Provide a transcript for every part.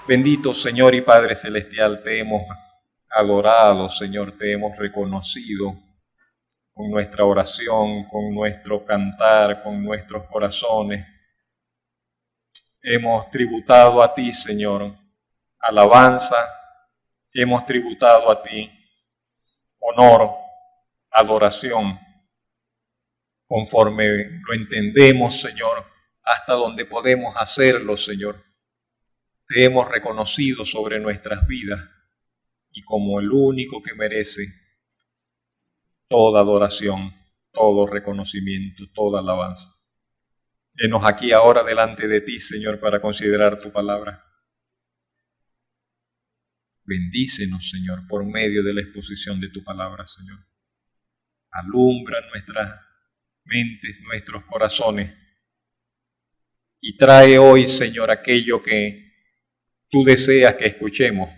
Bendito Señor y Padre Celestial, te hemos adorado, Señor, te hemos reconocido con nuestra oración, con nuestro cantar, con nuestros corazones. Hemos tributado a ti, Señor, alabanza, hemos tributado a ti honor, adoración, conforme lo entendemos, Señor, hasta donde podemos hacerlo, Señor. Te hemos reconocido sobre nuestras vidas y como el único que merece toda adoración, todo reconocimiento, toda alabanza. Henos aquí ahora delante de ti, Señor, para considerar tu palabra. Bendícenos, Señor, por medio de la exposición de tu palabra, Señor. Alumbra nuestras mentes, nuestros corazones y trae hoy, Señor, aquello que tú deseas que escuchemos,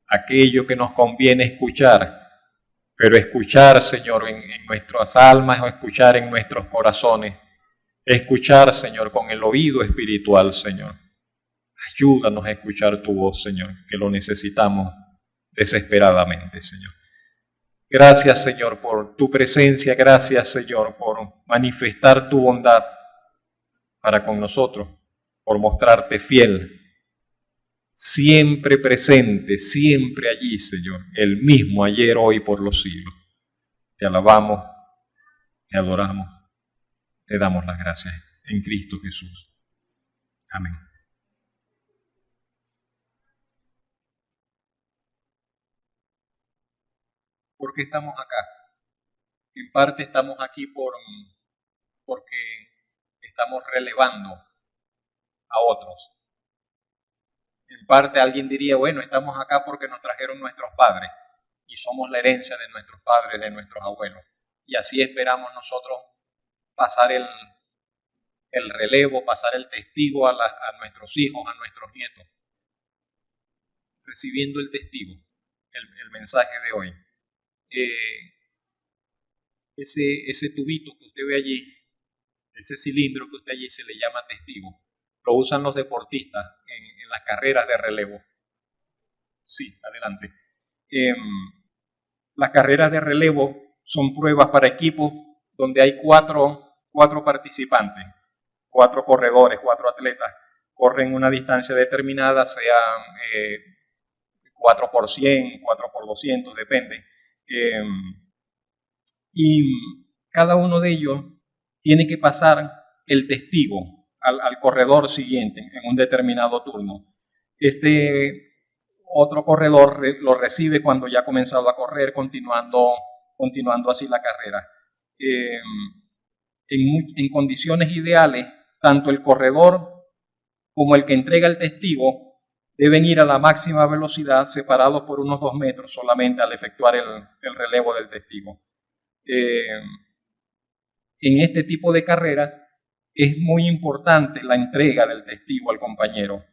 aquello que nos conviene escuchar, pero escuchar, Señor, en nuestras almas o escuchar en nuestros corazones, escuchar, Señor, con el oído espiritual, Señor. Ayúdanos a escuchar tu voz, Señor, que lo necesitamos desesperadamente, Señor. Gracias, Señor, por tu presencia, gracias, Señor, por manifestar tu bondad para con nosotros, por mostrarte fiel, siempre presente, siempre allí, Señor, el mismo ayer, hoy, por los siglos. Te alabamos, te adoramos, te damos las gracias en Cristo Jesús. Amén. ¿Por qué estamos acá? En parte estamos aquí porque estamos relevando a otros. En parte alguien diría, bueno, estamos acá porque nos trajeron nuestros padres y somos la herencia de nuestros padres, de nuestros abuelos. Y así esperamos nosotros pasar el relevo, pasar el testigo a nuestros hijos, a nuestros nietos. Recibiendo el testigo, el mensaje de hoy. Ese tubito que usted ve allí, ese cilindro que usted allí se le llama testigo. Lo usan los deportistas en las carreras de relevo. Sí, adelante. Las carreras de relevo son pruebas para equipos donde hay cuatro participantes, 4 corredores, 4 atletas, corren una distancia determinada, sea 4 por 100, 4 por 200, depende. Y cada uno de ellos tiene que pasar el testigo al corredor siguiente en un determinado turno. Este otro corredor lo recibe cuando ya ha comenzado a correr, continuando así la carrera. En condiciones ideales, tanto el corredor como el que entrega el testigo deben ir a la máxima velocidad, separados por unos 2 metros solamente al efectuar el relevo del testigo. En este tipo de carreras es muy importante la entrega del testigo al compañero.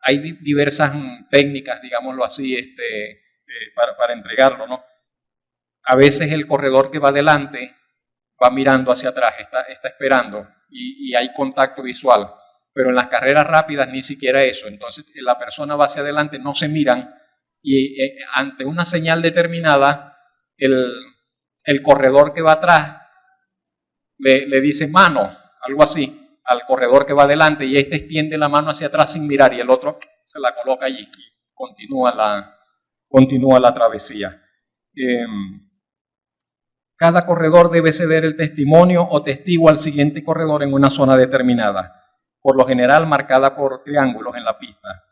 Hay diversas técnicas, digámoslo así, para entregarlo, ¿no? A veces el corredor que va adelante va mirando hacia atrás, está esperando y hay contacto visual, pero en las carreras rápidas ni siquiera eso. Entonces la persona va hacia adelante, no se miran y ante una señal determinada el corredor que va atrás le dice mano, algo así, al corredor que va adelante, y este extiende la mano hacia atrás sin mirar y el otro se la coloca allí y continúa la travesía. Cada corredor debe ceder el testimonio o testigo al siguiente corredor en una zona determinada, por lo general marcada por triángulos en la pista.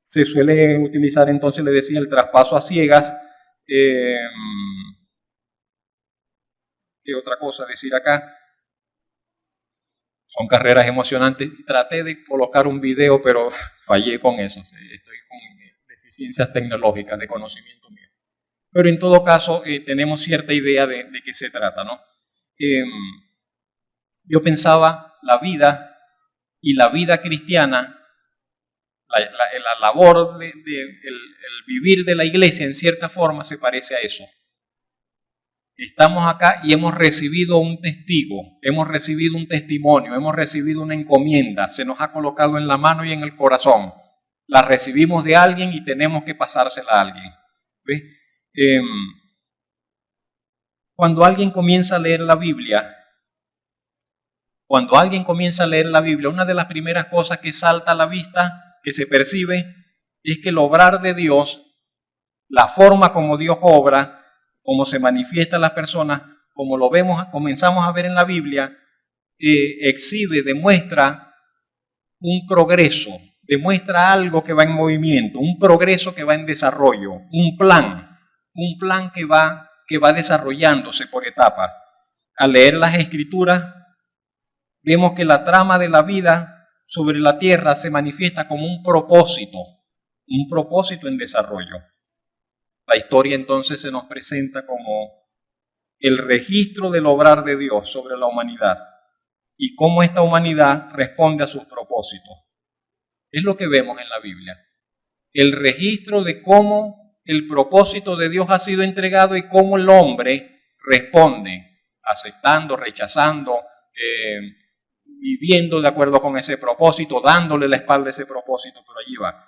Se suele utilizar entonces, le decía, el traspaso a ciegas. ¿Qué otra cosa decir acá? Son carreras emocionantes. Traté de colocar un video, pero fallé con eso. Estoy con deficiencias tecnológicas de conocimiento mío. Pero en todo caso tenemos cierta idea de qué se trata, ¿no? Yo pensaba la vida cristiana, la labor, el vivir de la iglesia en cierta forma se parece a eso. Estamos acá y hemos recibido un testigo, hemos recibido un testimonio, hemos recibido una encomienda, se nos ha colocado en la mano y en el corazón. La recibimos de alguien y tenemos que pasársela a alguien. ¿Ves? Cuando alguien comienza a leer la Biblia, una de las primeras cosas que salta a la vista, que se percibe, es que el obrar de Dios, la forma como Dios obra, como se manifiesta en las personas, como lo vemos, comenzamos a ver en la Biblia, exhibe, demuestra un progreso, demuestra algo que va en movimiento, un progreso que va en desarrollo, un plan que va desarrollándose por etapas. Al leer las Escrituras, vemos que la trama de la vida sobre la tierra se manifiesta como un propósito en desarrollo. La historia entonces se nos presenta como el registro del obrar de Dios sobre la humanidad y cómo esta humanidad responde a sus propósitos. Es lo que vemos en la Biblia. El registro de cómo el propósito de Dios ha sido entregado y cómo el hombre responde, aceptando, rechazando, viviendo de acuerdo con ese propósito, dándole la espalda a ese propósito, pero allí va.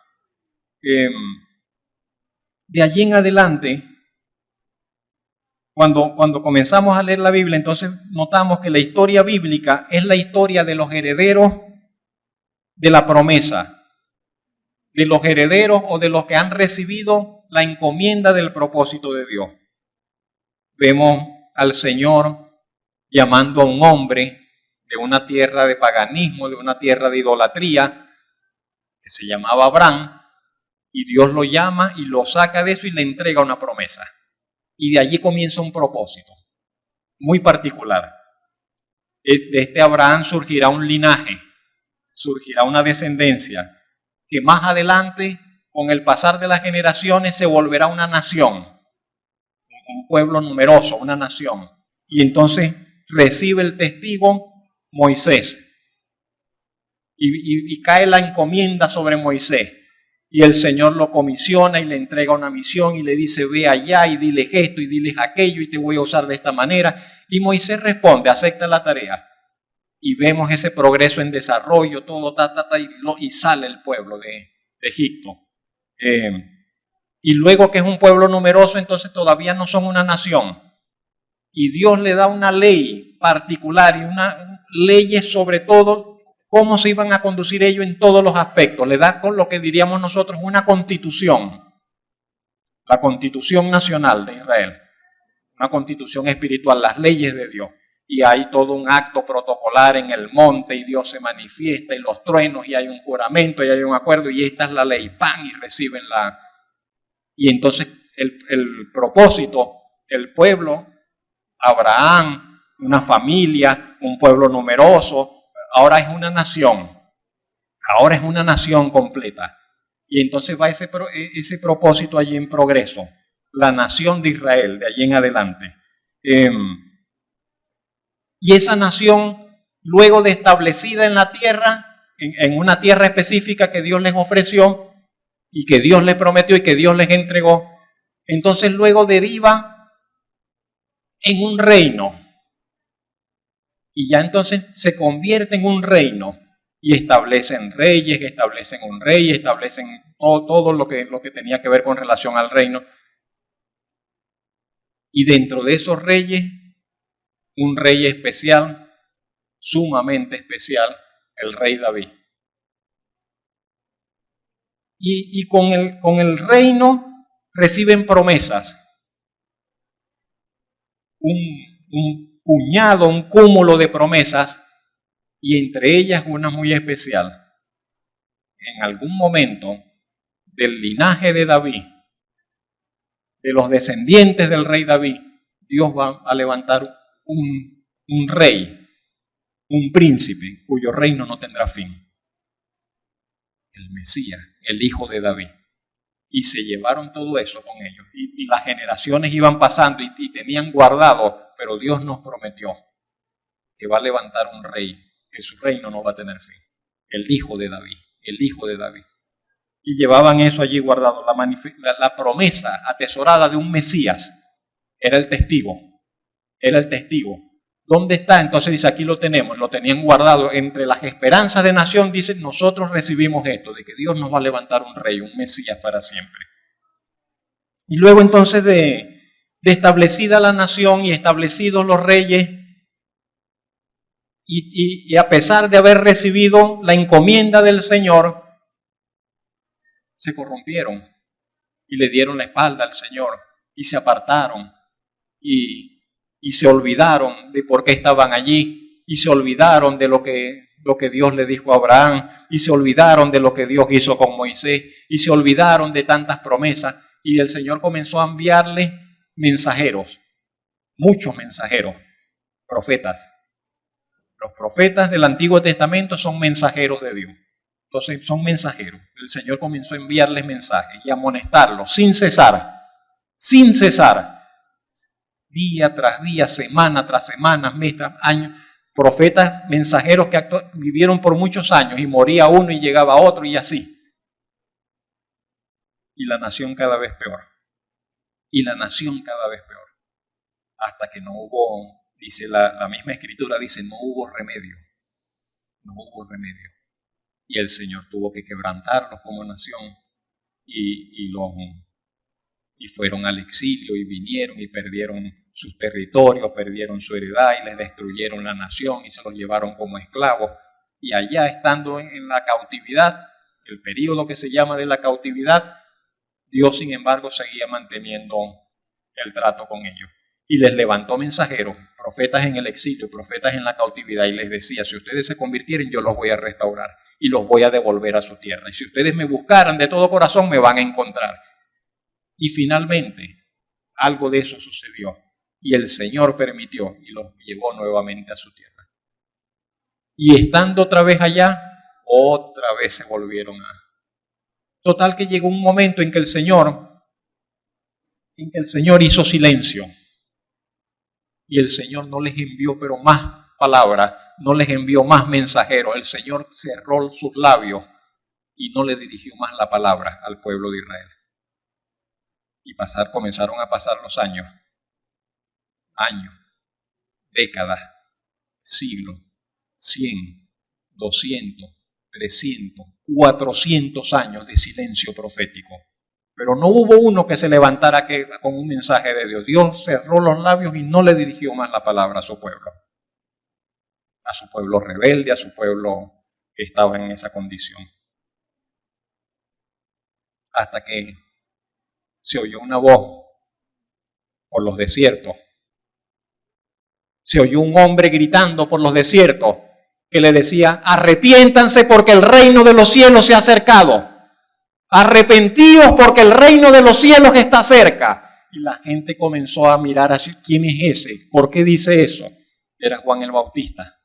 De allí en adelante, cuando comenzamos a leer la Biblia, entonces notamos que la historia bíblica es la historia de los herederos de la promesa, de los herederos o de los que han recibido la encomienda del propósito de Dios. Vemos al Señor llamando a un hombre de una tierra de paganismo, de una tierra de idolatría, que se llamaba Abraham, y Dios lo llama y lo saca de eso y le entrega una promesa. Y de allí comienza un propósito muy particular. De este Abraham surgirá un linaje, surgirá una descendencia, que más adelante, con el pasar de las generaciones, se volverá una nación, un pueblo numeroso, una nación. Y entonces recibe el testigo Moisés. Y cae la encomienda sobre Moisés. Y el Señor lo comisiona y le entrega una misión y le dice, ve allá y diles esto y diles aquello y te voy a usar de esta manera. Y Moisés responde, acepta la tarea. Y vemos ese progreso en desarrollo, todo, y sale el pueblo de Egipto. Y luego que es un pueblo numeroso, entonces todavía no son una nación. Y Dios le da una ley particular y unas leyes sobre todo, cómo se iban a conducir ellos en todos los aspectos. Le da con lo que diríamos nosotros una constitución, la constitución nacional de Israel, una constitución espiritual, las leyes de Dios. Y hay todo un acto protocolar en el monte y Dios se manifiesta y los truenos y hay un juramento y hay un acuerdo y esta es la ley, ¡pam! Y reciben la... Y entonces el propósito, el pueblo, Abraham, una familia, un pueblo numeroso, ahora es una nación completa. Y entonces va ese propósito allí en progreso, la nación de Israel, de allí en adelante. Y esa nación, luego de establecida en la tierra, en una tierra específica que Dios les ofreció y que Dios les prometió y que Dios les entregó, entonces luego deriva en un reino. Y ya entonces se convierte en un reino y establecen reyes, establecen un rey, establecen todo lo que tenía que ver con relación al reino. Y dentro de esos reyes, un rey especial, sumamente especial, el rey David. Y con el reino reciben promesas. Un puñado, un cúmulo de promesas, y entre ellas una muy especial. En algún momento del linaje de David, de los descendientes del rey David, Dios va a levantar un rey, un príncipe, cuyo reino no tendrá fin. El Mesías, el hijo de David. Y se llevaron todo eso con ellos. Y las generaciones iban pasando y tenían guardado, pero Dios nos prometió que va a levantar un rey, que su reino no va a tener fin. El hijo de David, el hijo de David. Y llevaban eso allí guardado, la promesa atesorada de un Mesías, era el testigo. Era el testigo. ¿Dónde está? Entonces dice, aquí lo tenemos, lo tenían guardado entre las esperanzas de nación. Dicen, nosotros recibimos esto, de que Dios nos va a levantar un rey, un Mesías para siempre. Y luego entonces de establecida la nación y establecidos los reyes, y a pesar de haber recibido la encomienda del Señor, se corrompieron y le dieron la espalda al Señor y se apartaron y se olvidaron de por qué estaban allí y se olvidaron de lo que Dios le dijo a Abraham y se olvidaron de lo que Dios hizo con Moisés y se olvidaron de tantas promesas y el Señor comenzó a enviarle mensajeros, muchos mensajeros, profetas. Los profetas del Antiguo Testamento son mensajeros de Dios. Entonces son mensajeros. El Señor comenzó a enviarles mensajes y a amonestarlos sin cesar. Sin cesar. Día tras día, semana tras semana, mes tras año. Profetas, mensajeros que vivieron por muchos años y moría uno y llegaba otro y así. Y la nación cada vez peor. Y la nación cada vez peor. Hasta que no hubo, dice la misma escritura, dice, no hubo remedio. No hubo remedio. Y el Señor tuvo que quebrantarlos como nación y fueron al exilio y vinieron y perdieron sus territorios, perdieron su heredad y les destruyeron la nación y se los llevaron como esclavos. Y allá estando en la cautividad, el periodo que se llama de la cautividad, Dios sin embargo seguía manteniendo el trato con ellos. Y les levantó mensajeros, profetas en el exilio, profetas en la cautividad, y les decía, si ustedes se convirtieren, yo los voy a restaurar y los voy a devolver a su tierra. Y si ustedes me buscaran de todo corazón, me van a encontrar. Y finalmente, algo de eso sucedió. Y el Señor permitió y los llevó nuevamente a su tierra. Y estando otra vez allá, otra vez se volvieron a... Total que llegó un momento en que el Señor hizo silencio. Y el Señor no les envió pero más palabras, no les envió más mensajeros. El Señor cerró sus labios y no le dirigió más la palabra al pueblo de Israel. Y comenzaron a pasar los años, décadas, siglos, 100, 200, 300, 400 años de silencio profético. Pero no hubo uno que se levantara con un mensaje de Dios. Dios cerró los labios y no le dirigió más la palabra a su pueblo rebelde, a su pueblo que estaba en esa condición. Hasta que se oyó una voz por los desiertos. Se oyó un hombre gritando por los desiertos que le decía, arrepiéntanse porque el reino de los cielos se ha acercado. Arrepentíos porque el reino de los cielos está cerca. Y la gente comenzó a mirar así, ¿quién es ese? ¿Por qué dice eso? Era Juan el Bautista.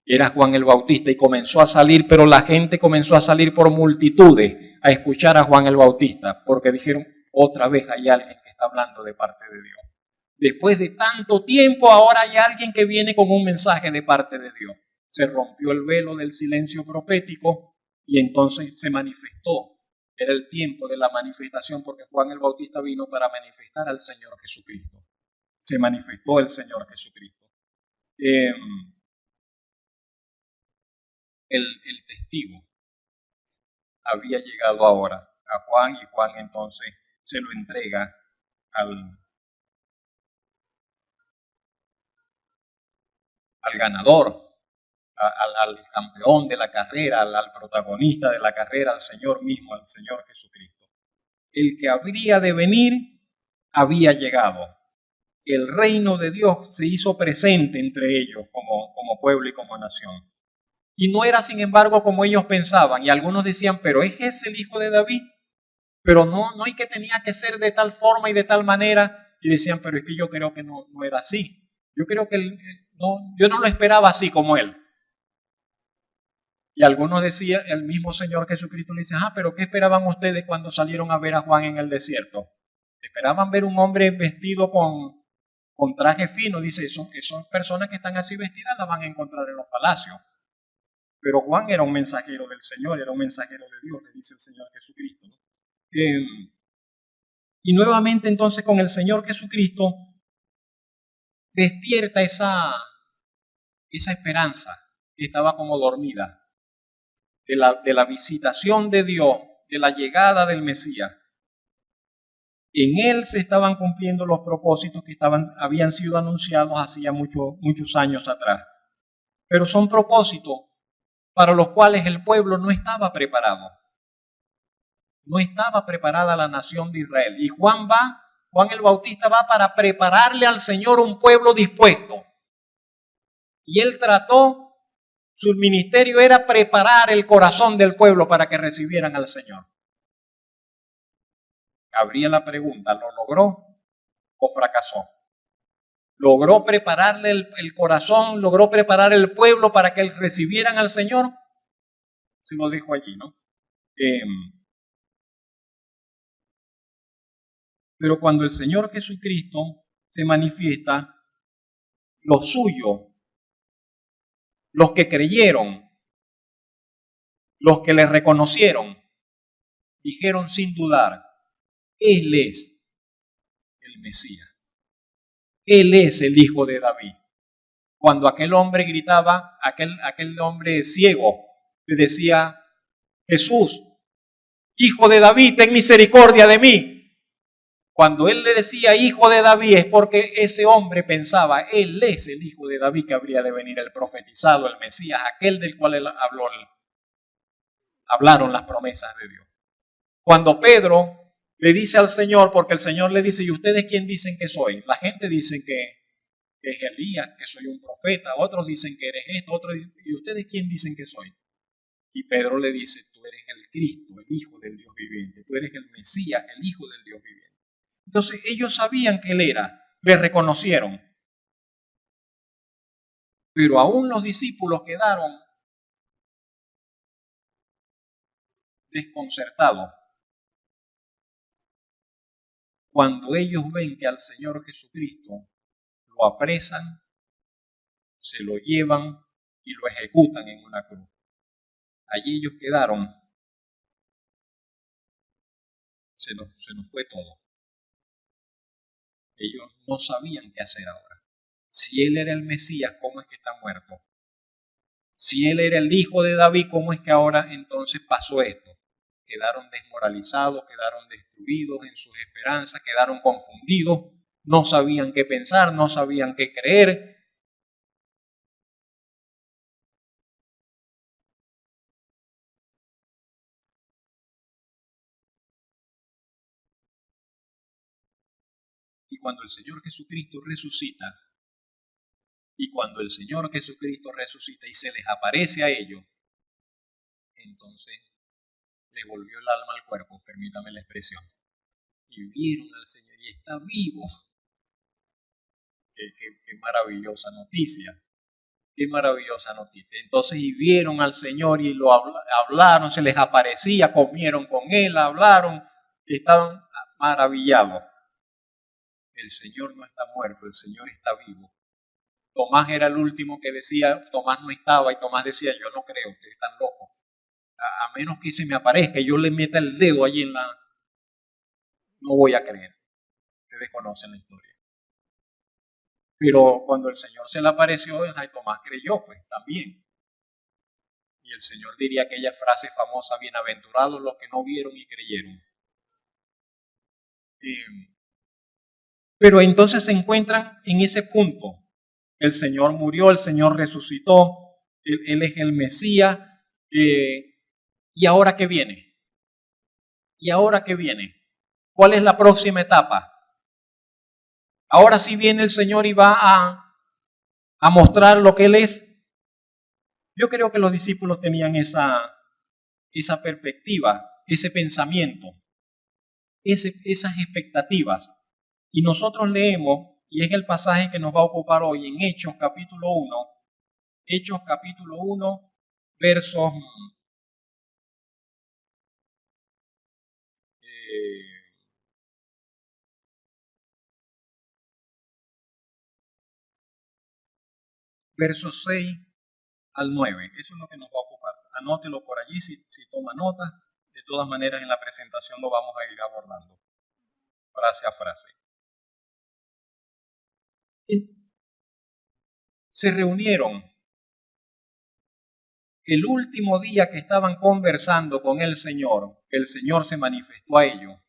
Era Juan el Bautista y comenzó a salir, pero la gente comenzó a salir por multitudes a escuchar a Juan el Bautista, porque dijeron, otra vez hay alguien que está hablando de parte de Dios. Después de tanto tiempo, ahora hay alguien que viene con un mensaje de parte de Dios. Se rompió el velo del silencio profético y entonces se manifestó. Era el tiempo de la manifestación porque Juan el Bautista vino para manifestar al Señor Jesucristo. Se manifestó el Señor Jesucristo. El testigo había llegado ahora a Juan y Juan entonces se lo entrega al ganador, al campeón de la carrera, al protagonista de la carrera, al Señor mismo, al Señor Jesucristo. El que habría de venir había llegado. El reino de Dios se hizo presente entre ellos como pueblo y como nación. Y no era, sin embargo, como ellos pensaban. Y algunos decían, pero ¿es ese el hijo de David? Pero no hay que tenía que ser de tal forma y de tal manera. Y decían, pero es que yo creo que no era así. Yo creo que yo no lo esperaba así como él. Y algunos decían, el mismo Señor Jesucristo le dice, pero ¿qué esperaban ustedes cuando salieron a ver a Juan en el desierto? ¿Esperaban ver un hombre vestido con traje fino? Dice, esas personas que están así vestidas las van a encontrar en los palacios. Pero Juan era un mensajero del Señor, era un mensajero de Dios, le dice el Señor Jesucristo, ¿no? Y nuevamente entonces con el Señor Jesucristo despierta esa esperanza que estaba como dormida de la visitación de Dios, de la llegada del Mesías. En él se estaban cumpliendo los propósitos que habían sido anunciados hacía muchos años atrás. Pero son propósitos para los cuales el pueblo no estaba preparado. No estaba preparada la nación de Israel. Y Juan el Bautista va para prepararle al Señor un pueblo dispuesto. Y él su ministerio era preparar el corazón del pueblo para que recibieran al Señor. Cabría la pregunta, ¿lo logró o fracasó? ¿Logró prepararle el corazón, logró preparar el pueblo para que recibieran al Señor? Se lo dijo allí, ¿no? Pero cuando el Señor Jesucristo se manifiesta, los suyos, los que creyeron, los que le reconocieron, dijeron sin dudar, Él es el Mesías. Él es el Hijo de David. Cuando aquel hombre gritaba, aquel hombre ciego, le decía, Jesús, Hijo de David, ten misericordia de mí. Cuando él le decía Hijo de David es porque ese hombre pensaba, Él es el Hijo de David que habría de venir, el profetizado, el Mesías, aquel del cual él hablaron las promesas de Dios. Cuando Pedro le dice al Señor, porque el Señor le dice, ¿y ustedes quién dicen que soy? La gente dice que es Elías, que soy un profeta, otros dicen que eres esto, otros dicen, ¿y ustedes quién dicen que soy? Y Pedro le dice, tú eres el Cristo, el Hijo del Dios viviente, tú eres el Mesías, el Hijo del Dios viviente. Entonces ellos sabían que él era, le reconocieron. Pero aún los discípulos quedaron desconcertados cuando ellos ven que al Señor Jesucristo lo apresan, se lo llevan y lo ejecutan en una cruz. Allí ellos quedaron, se nos fue todo. Ellos no sabían qué hacer ahora. Si él era el Mesías, ¿cómo es que está muerto? Si él era el Hijo de David, ¿cómo es que ahora entonces pasó esto? Quedaron desmoralizados, quedaron destruidos en sus esperanzas, quedaron confundidos, no sabían qué pensar, no sabían qué creer. Y cuando el Señor Jesucristo resucita, y se les aparece a ellos, entonces les volvió el alma al cuerpo, permítame la expresión, y vieron al Señor y está vivo. Qué maravillosa noticia. Qué maravillosa noticia. Entonces, y vieron al Señor y lo hablaron, se les aparecía, comieron con él, hablaron, y estaban maravillados. El Señor no está muerto, el Señor está vivo. Tomás era el último que decía, Tomás no estaba, y Tomás decía, yo no creo, ustedes están locos. A menos que se me aparezca y yo le meta el dedo allí no voy a creer. Ustedes conocen la historia. Pero cuando el Señor se le apareció, Tomás creyó, pues también. Y el Señor diría aquella frase famosa, bienaventurados los que no vieron y creyeron. Pero entonces se encuentran en ese punto. El Señor murió, el Señor resucitó, Él es el Mesías. ¿Y ahora qué viene? ¿Y ahora qué viene? ¿Cuál es la próxima etapa? Ahora sí viene el Señor y va a mostrar lo que Él es. Yo creo que los discípulos tenían esa perspectiva, ese pensamiento, esas expectativas. Y nosotros leemos, y es el pasaje que nos va a ocupar hoy en Hechos capítulo 1, versos 6 al 9. Eso es lo que nos va a ocupar. Anótelo por allí si toma nota. De todas maneras, en la presentación lo vamos a ir abordando, frase a frase. se reunieron. El último día que estaban conversando con el Señor se manifestó a ellos,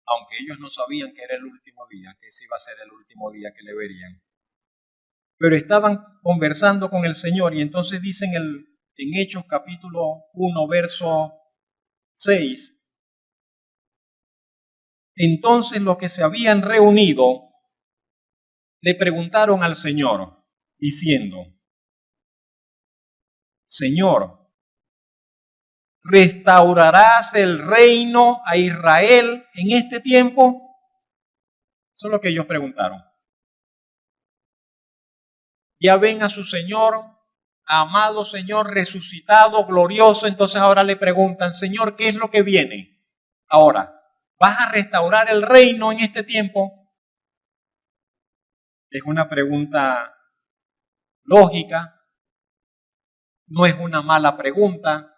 aunque ellos no sabían que era el último día, que ese iba a ser el último día que le verían. Pero estaban conversando con el Señor y entonces dicen en Hechos capítulo 1, verso 6, entonces los que se habían reunido le preguntaron al Señor, diciendo, Señor, ¿restaurarás el reino a Israel en este tiempo? Eso es lo que ellos preguntaron. Ya ven a su Señor, amado Señor, resucitado, glorioso, entonces ahora le preguntan, Señor, ¿qué es lo que viene? Ahora, ¿vas a restaurar el reino en este tiempo? Es una pregunta lógica, no es una mala pregunta,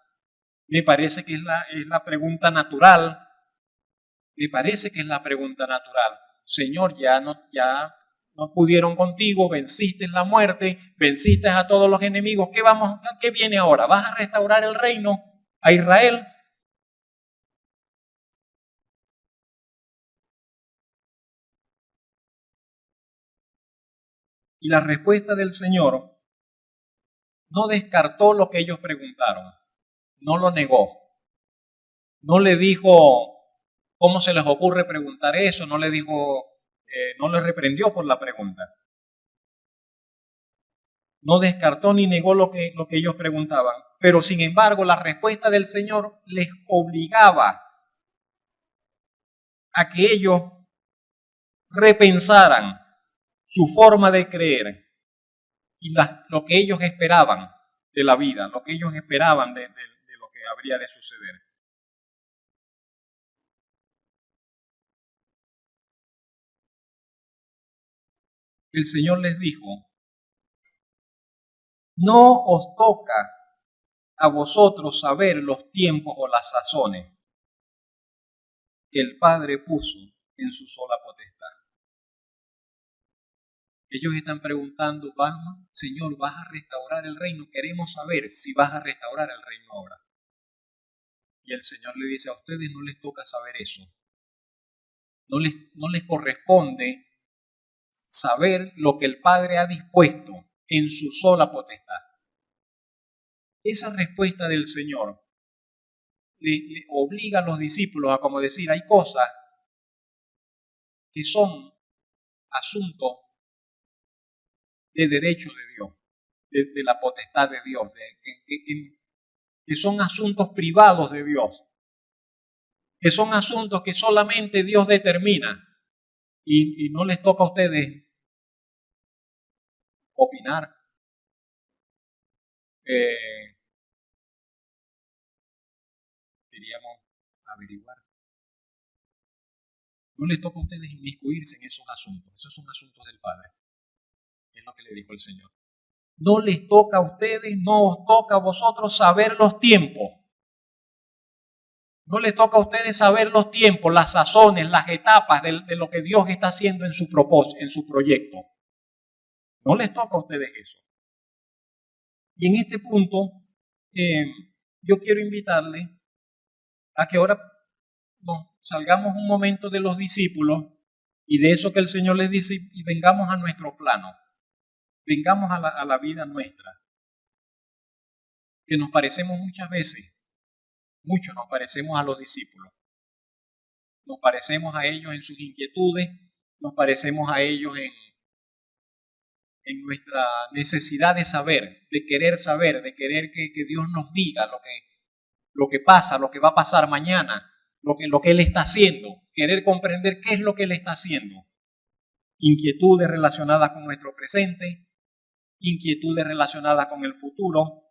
me parece que es la pregunta natural, me parece que es la pregunta natural. Señor, ya no pudieron contigo, venciste la muerte, venciste a todos los enemigos, ¿qué viene ahora? ¿Vas a restaurar el reino a Israel? Y la respuesta del Señor no descartó lo que ellos preguntaron, no lo negó, no le dijo, ¿cómo se les ocurre preguntar eso? No le dijo, no le reprendió por la pregunta. No descartó ni negó lo que ellos preguntaban, pero sin embargo la respuesta del Señor les obligaba a que ellos repensaran su forma de creer y lo que ellos esperaban de la vida, lo que ellos esperaban de lo que habría de suceder. El Señor les dijo, no os toca a vosotros saber los tiempos o las sazones que el Padre puso en su sola potestad. Ellos están preguntando, Señor, ¿vas a restaurar el reino? Queremos saber si vas a restaurar el reino ahora. Y el Señor le dice, a ustedes no les toca saber eso. No les corresponde saber lo que el Padre ha dispuesto en su sola potestad. Esa respuesta del Señor le obliga a los discípulos a como decir, hay cosas que son asuntos de derecho de Dios, de la potestad de Dios, que son asuntos privados de Dios, que son asuntos que solamente Dios determina y no les toca a ustedes opinar, diríamos averiguar. No les toca a ustedes inmiscuirse en esos asuntos, esos son asuntos del Padre, es lo que le dijo el Señor. No les toca a ustedes, no os toca a vosotros saber los tiempos. No les toca a ustedes saber los tiempos, las sazones, las etapas de lo que Dios está haciendo en su propósito, en su proyecto. No les toca a ustedes eso. Y en este punto, yo quiero invitarles a que ahora nos salgamos un momento de los discípulos y de eso que el Señor les dice y vengamos a nuestro plano. Vengamos a la vida nuestra. Que nos parecemos muchas veces. Mucho nos parecemos a los discípulos. Nos parecemos a ellos en sus inquietudes, nos parecemos a ellos en nuestra necesidad de saber, de querer que Dios nos diga lo que pasa, lo que va a pasar mañana, lo que Él está haciendo, querer comprender qué es lo que Él está haciendo. Inquietudes relacionadas con nuestro presente, inquietudes relacionadas con el futuro.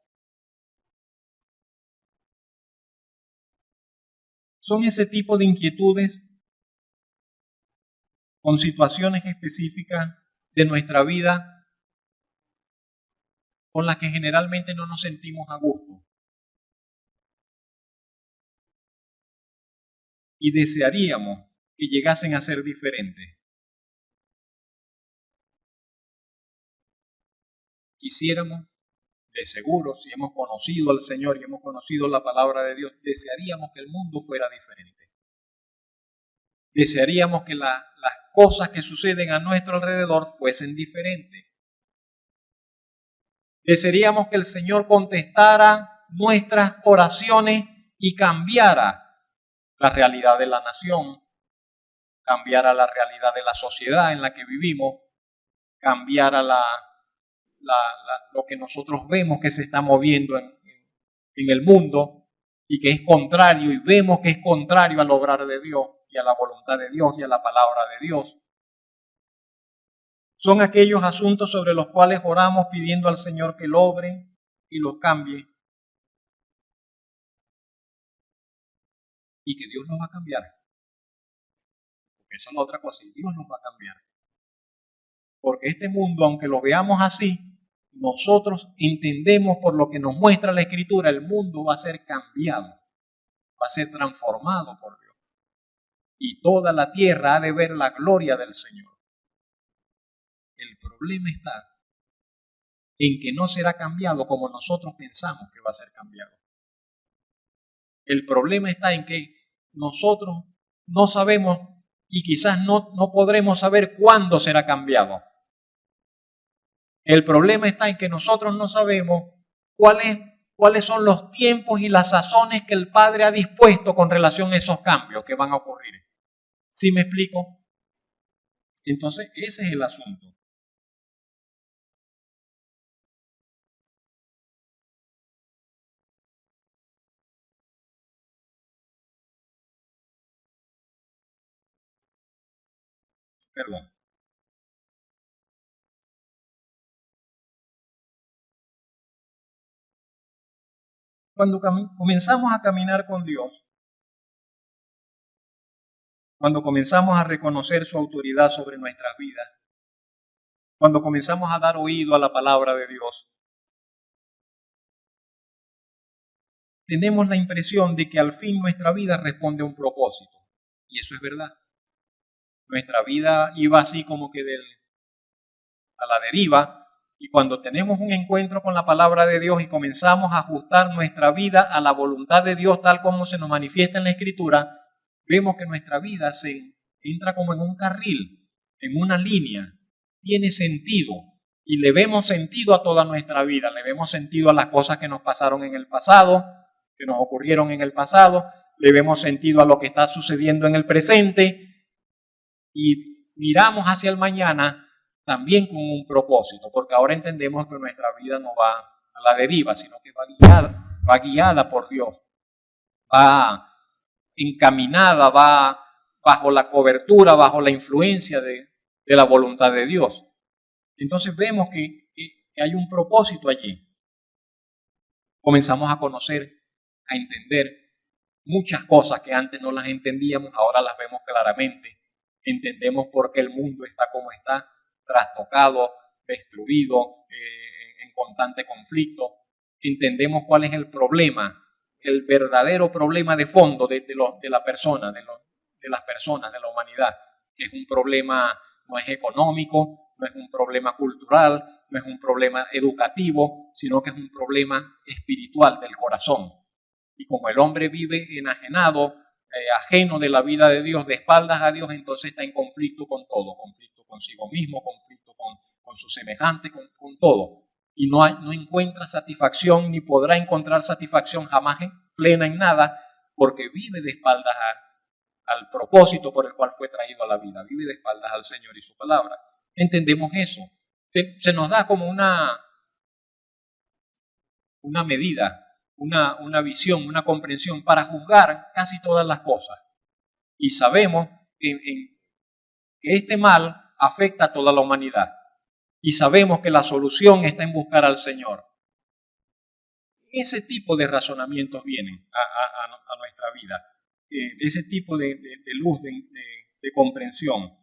Son ese tipo de inquietudes con situaciones específicas de nuestra vida con las que generalmente no nos sentimos a gusto. Y desearíamos que llegasen a ser diferentes. quisiéramos, de seguro, si hemos conocido al Señor y hemos conocido la palabra de Dios, desearíamos que el mundo fuera diferente. Desearíamos que las cosas que suceden a nuestro alrededor fuesen diferentes. Desearíamos que el Señor contestara nuestras oraciones y cambiara la realidad de la nación, cambiara la realidad de la sociedad en la que vivimos, cambiara lo que nosotros vemos que se está moviendo en el mundo y que es contrario, y vemos que es contrario al obrar de Dios y a la voluntad de Dios y a la palabra de Dios. Son aquellos asuntos sobre los cuales oramos pidiendo al Señor que lo obre y los cambie, y que Dios nos va a cambiar. Porque esa es la otra cosa, y Dios nos va a cambiar. Porque este mundo, aunque lo veamos así, nosotros entendemos por lo que nos muestra la Escritura, el mundo va a ser cambiado, va a ser transformado por Dios. Y toda la tierra ha de ver la gloria del Señor. El problema está en que no será cambiado como nosotros pensamos que va a ser cambiado. El problema está en que nosotros no sabemos y quizás no podremos saber cuándo será cambiado. El problema está en que nosotros no sabemos cuáles son los tiempos y las sazones que el Padre ha dispuesto con relación a esos cambios que van a ocurrir. ¿Sí me explico? Entonces, ese es el asunto. Perdón. Cuando comenzamos a caminar con Dios, cuando comenzamos a reconocer su autoridad sobre nuestras vidas, cuando comenzamos a dar oído a la palabra de Dios, tenemos la impresión de que al fin nuestra vida responde a un propósito. Y eso es verdad. Nuestra vida iba así como que a la deriva, y cuando tenemos un encuentro con la palabra de Dios y comenzamos a ajustar nuestra vida a la voluntad de Dios tal como se nos manifiesta en la Escritura, vemos que nuestra vida se entra como en un carril, en una línea, tiene sentido, y le vemos sentido a toda nuestra vida, le vemos sentido a las cosas que nos pasaron en el pasado, que nos ocurrieron en el pasado, le vemos sentido a lo que está sucediendo en el presente, y miramos hacia el mañana también con un propósito, porque ahora entendemos que nuestra vida no va a la deriva, sino que va guiada por Dios, va encaminada, va bajo la cobertura, bajo la influencia de la voluntad de Dios. Entonces vemos que hay un propósito allí. Comenzamos a conocer, a entender muchas cosas que antes no las entendíamos, ahora las vemos claramente. Entendemos por qué el mundo está como está, trastocado, destruido, en constante conflicto. Entendemos cuál es el problema, el verdadero problema de fondo de la persona, de las personas, de la humanidad, que es un problema, no es económico, no es un problema cultural, no es un problema educativo, sino que es un problema espiritual del corazón. Y como el hombre vive enajenado, ajeno de la vida de Dios, de espaldas a Dios, entonces está en conflicto con todo, conflicto consigo mismo, conflicto con su semejante, con todo. Y no encuentra satisfacción, ni podrá encontrar satisfacción jamás plena en nada, porque vive de espaldas al propósito por el cual fue traído a la vida, vive de espaldas al Señor y su palabra. Entendemos eso. Se nos da como una medida, una visión, una comprensión para juzgar casi todas las cosas. Y sabemos que este mal afecta a toda la humanidad. Y sabemos que la solución está en buscar al Señor. Ese tipo de razonamientos vienen a nuestra vida. Ese tipo de luz, de comprensión.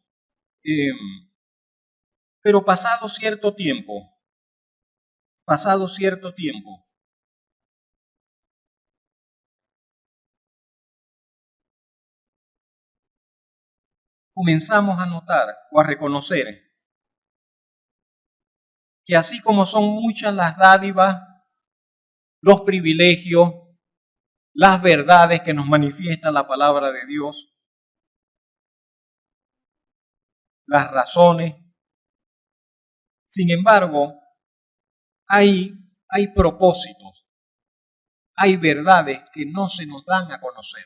Pero pasado cierto tiempo, comenzamos a notar o a reconocer que así como son muchas las dádivas, los privilegios, las verdades que nos manifiesta la palabra de Dios, las razones, sin embargo, hay propósitos, hay verdades que no se nos dan a conocer.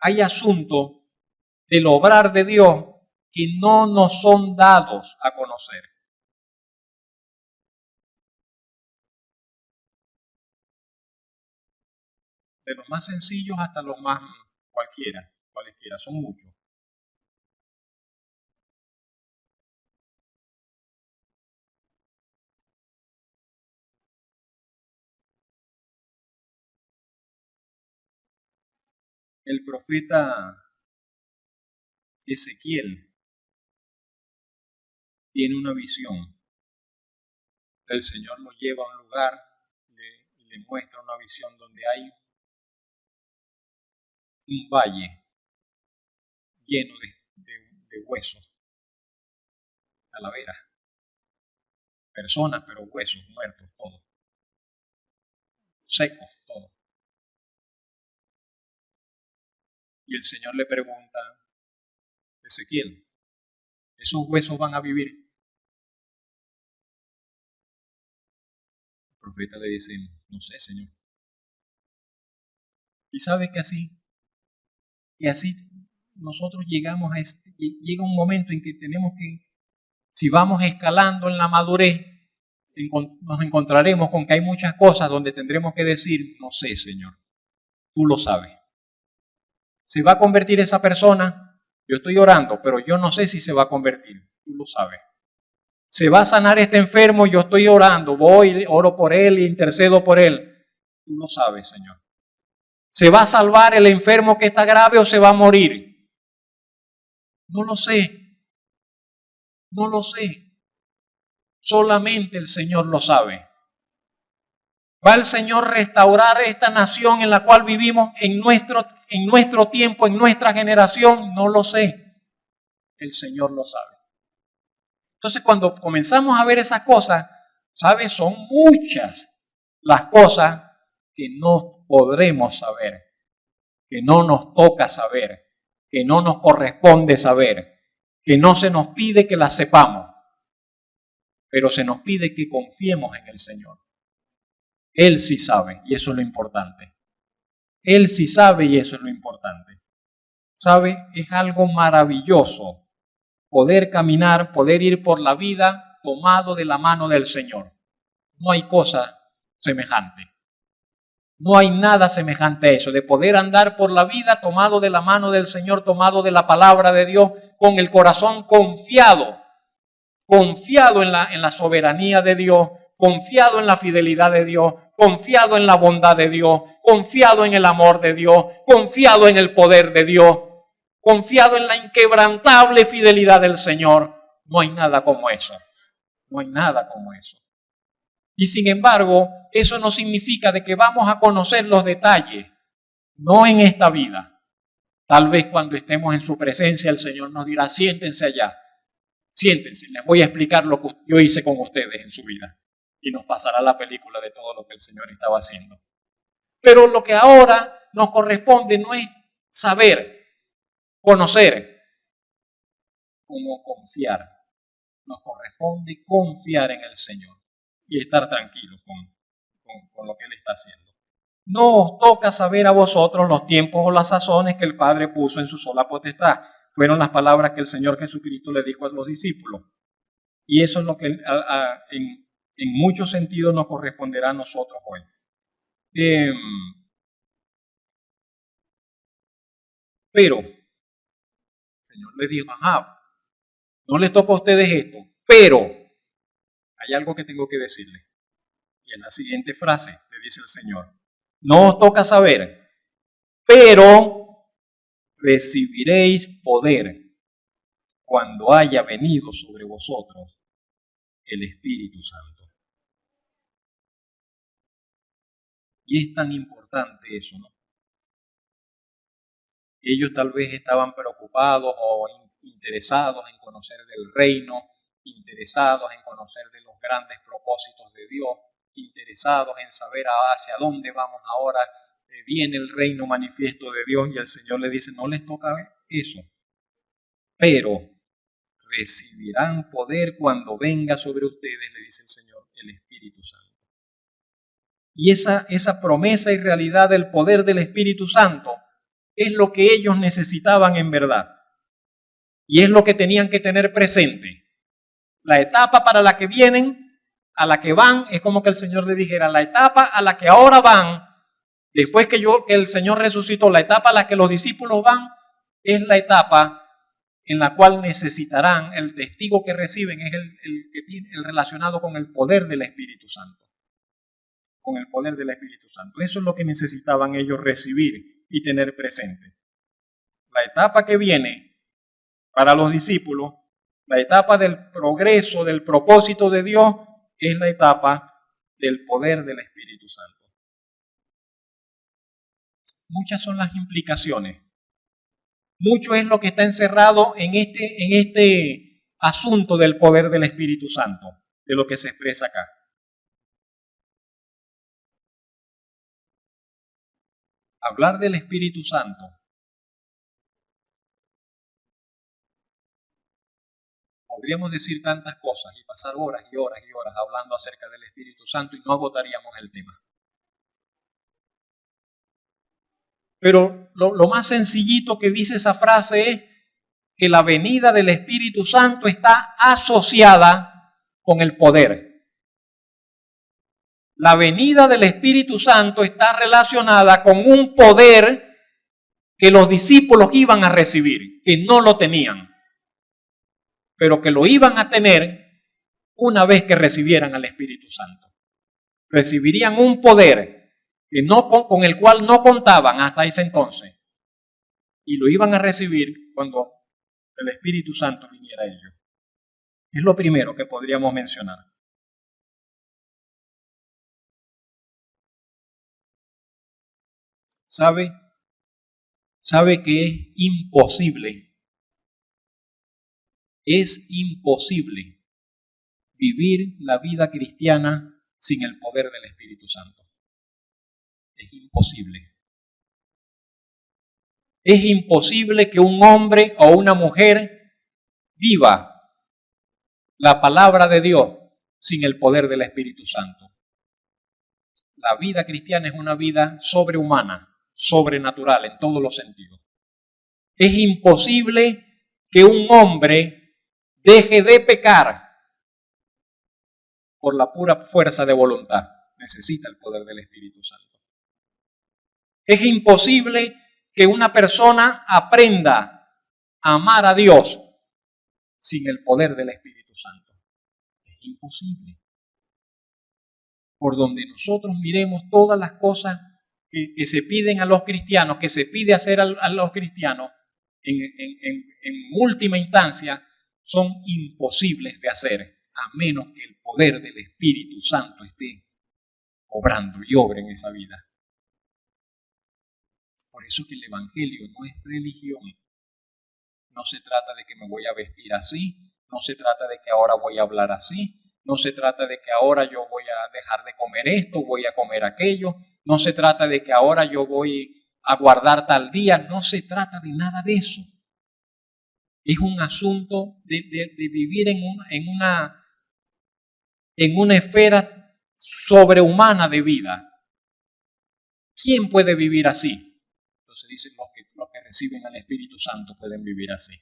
Hay asuntos del obrar de Dios que no nos son dados a conocer. De los más sencillos hasta los más cualesquiera, son muchos. El profeta Ezequiel tiene una visión. El Señor lo lleva a un lugar y le muestra una visión donde hay un valle lleno de huesos, calaveras, personas, pero huesos muertos, todos, secos, todos. Y el Señor le pregunta, Ezequiel, ¿esos huesos van a vivir? El profeta le dice, no sé, Señor. Y sabe que así nosotros llegamos llega un momento en que tenemos que, si vamos escalando en la madurez, nos encontraremos con que hay muchas cosas donde tendremos que decir, no sé, Señor, tú lo sabes. ¿Se va a convertir esa persona? Yo estoy orando, pero yo no sé si se va a convertir, tú lo sabes. ¿Se va a sanar este enfermo? Yo estoy orando, oro por él e intercedo por él. Tú lo sabes, Señor. ¿Se va a salvar el enfermo que está grave o se va a morir? No lo sé. No lo sé. Solamente el Señor lo sabe. ¿Va el Señor a restaurar esta nación en la cual vivimos en nuestro tiempo, en nuestra generación? No lo sé. El Señor lo sabe. Entonces, cuando comenzamos a ver esas cosas, ¿sabes? Son muchas las cosas que no podremos saber, que no nos toca saber, que no nos corresponde saber, que no se nos pide que las sepamos, pero se nos pide que confiemos en el Señor. Él sí sabe y eso es lo importante. Él sí sabe y eso es lo importante. ¿Sabe? Es algo maravilloso poder caminar, poder ir por la vida tomado de la mano del Señor. No hay cosa semejante. No hay nada semejante a eso, de poder andar por la vida tomado de la mano del Señor, tomado de la palabra de Dios, con el corazón confiado en la soberanía de Dios, confiado en la fidelidad de Dios, confiado en la bondad de Dios, confiado en el amor de Dios, confiado en el poder de Dios, confiado en la inquebrantable fidelidad del Señor. No hay nada como eso. No hay nada como eso. Y sin embargo, eso no significa de que vamos a conocer los detalles, no en esta vida. Tal vez cuando estemos en su presencia el Señor nos dirá, siéntense allá, siéntense, les voy a explicar lo que yo hice con ustedes en su vida. Y nos pasará la película de todo lo que el Señor estaba haciendo. Pero lo que ahora nos corresponde no es saber, conocer, como confiar. Nos corresponde confiar en el Señor y estar tranquilos con lo que Él está haciendo. No os toca saber a vosotros los tiempos o las sazones que el Padre puso en su sola potestad. Fueron las palabras que el Señor Jesucristo le dijo a los discípulos. Y eso es lo que en muchos sentidos nos corresponderá a nosotros hoy. Pero el Señor les dijo, no les toca a ustedes esto, pero hay algo que tengo que decirles. Y en la siguiente frase le dice el Señor, no os toca saber, pero recibiréis poder cuando haya venido sobre vosotros el Espíritu Santo. Y es tan importante eso, ¿no? Ellos tal vez estaban preocupados o interesados en conocer del reino, interesados interesados en conocer de los grandes propósitos de Dios, interesados en saber hacia dónde vamos ahora, viene el reino manifiesto de Dios, y el Señor le dice, no les toca eso, pero recibirán poder cuando venga sobre ustedes, le dice el Señor, el Espíritu Santo. Y esa promesa y realidad del poder del Espíritu Santo es lo que ellos necesitaban en verdad. Y es lo que tenían que tener presente. La etapa para la que vienen, a la que van, es como que el Señor le dijera, la etapa a la que ahora van, después que el Señor resucitó, la etapa a la que los discípulos van, es la etapa en la cual necesitarán, el testigo que reciben es el relacionado con el poder del Espíritu Santo. Con el poder del Espíritu Santo. Eso es lo que necesitaban ellos recibir y tener presente. La etapa que viene para los discípulos, la etapa del progreso, del propósito de Dios, es la etapa del poder del Espíritu Santo. Muchas son las implicaciones. Mucho es lo que está encerrado en este asunto del poder del Espíritu Santo, de lo que se expresa acá. Hablar del Espíritu Santo podríamos decir tantas cosas y pasar horas y horas y horas hablando acerca del Espíritu Santo y no agotaríamos el tema. Pero lo más sencillito que dice esa frase es que la venida del Espíritu Santo está asociada con el poder. La venida del Espíritu Santo está relacionada con un poder que los discípulos iban a recibir, que no lo tenían, pero que lo iban a tener una vez que recibieran al Espíritu Santo. Recibirían un poder que con el cual no contaban hasta ese entonces, y lo iban a recibir cuando el Espíritu Santo viniera a ellos. Es lo primero que podríamos mencionar. ¿Sabe que es imposible vivir la vida cristiana sin el poder del Espíritu Santo? Es imposible. Es imposible que un hombre o una mujer viva la palabra de Dios sin el poder del Espíritu Santo. La vida cristiana es una vida sobrehumana, sobrenatural en todos los sentidos. Es imposible que un hombre deje de pecar por la pura fuerza de voluntad. Necesita el poder del Espíritu Santo. Es imposible que una persona aprenda a amar a Dios sin el poder del Espíritu Santo. Es imposible. Por donde nosotros miremos todas las cosas que se piden a los cristianos, que se pide hacer a los cristianos, en última instancia, son imposibles de hacer, a menos que el poder del Espíritu Santo esté obrando y obre en esa vida. Por eso que el Evangelio no es religión. No se trata de que me voy a vestir así, no se trata de que ahora voy a hablar así, no se trata de que ahora yo voy a dejar de comer esto, voy a comer aquello, no se trata de que ahora yo voy a guardar tal día, no se trata de nada de eso. Es un asunto de vivir en una esfera sobrehumana de vida. ¿Quién puede vivir así? Entonces dicen los que reciben al Espíritu Santo pueden vivir así.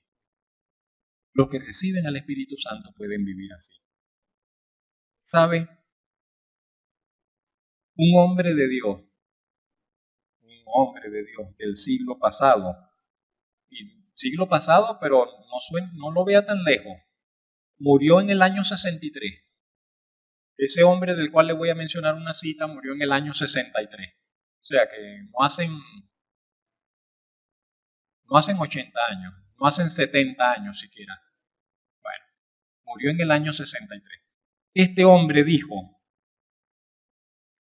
Los que reciben al Espíritu Santo pueden vivir así. ¿Sabe? Un hombre de Dios del siglo pasado, pero no lo vea tan lejos, murió en el año 63. Ese hombre del cual le voy a mencionar una cita murió en el año 63. O sea que no hacen 80 años, no hacen 70 años siquiera. Bueno, murió en el año 63. Este hombre dijo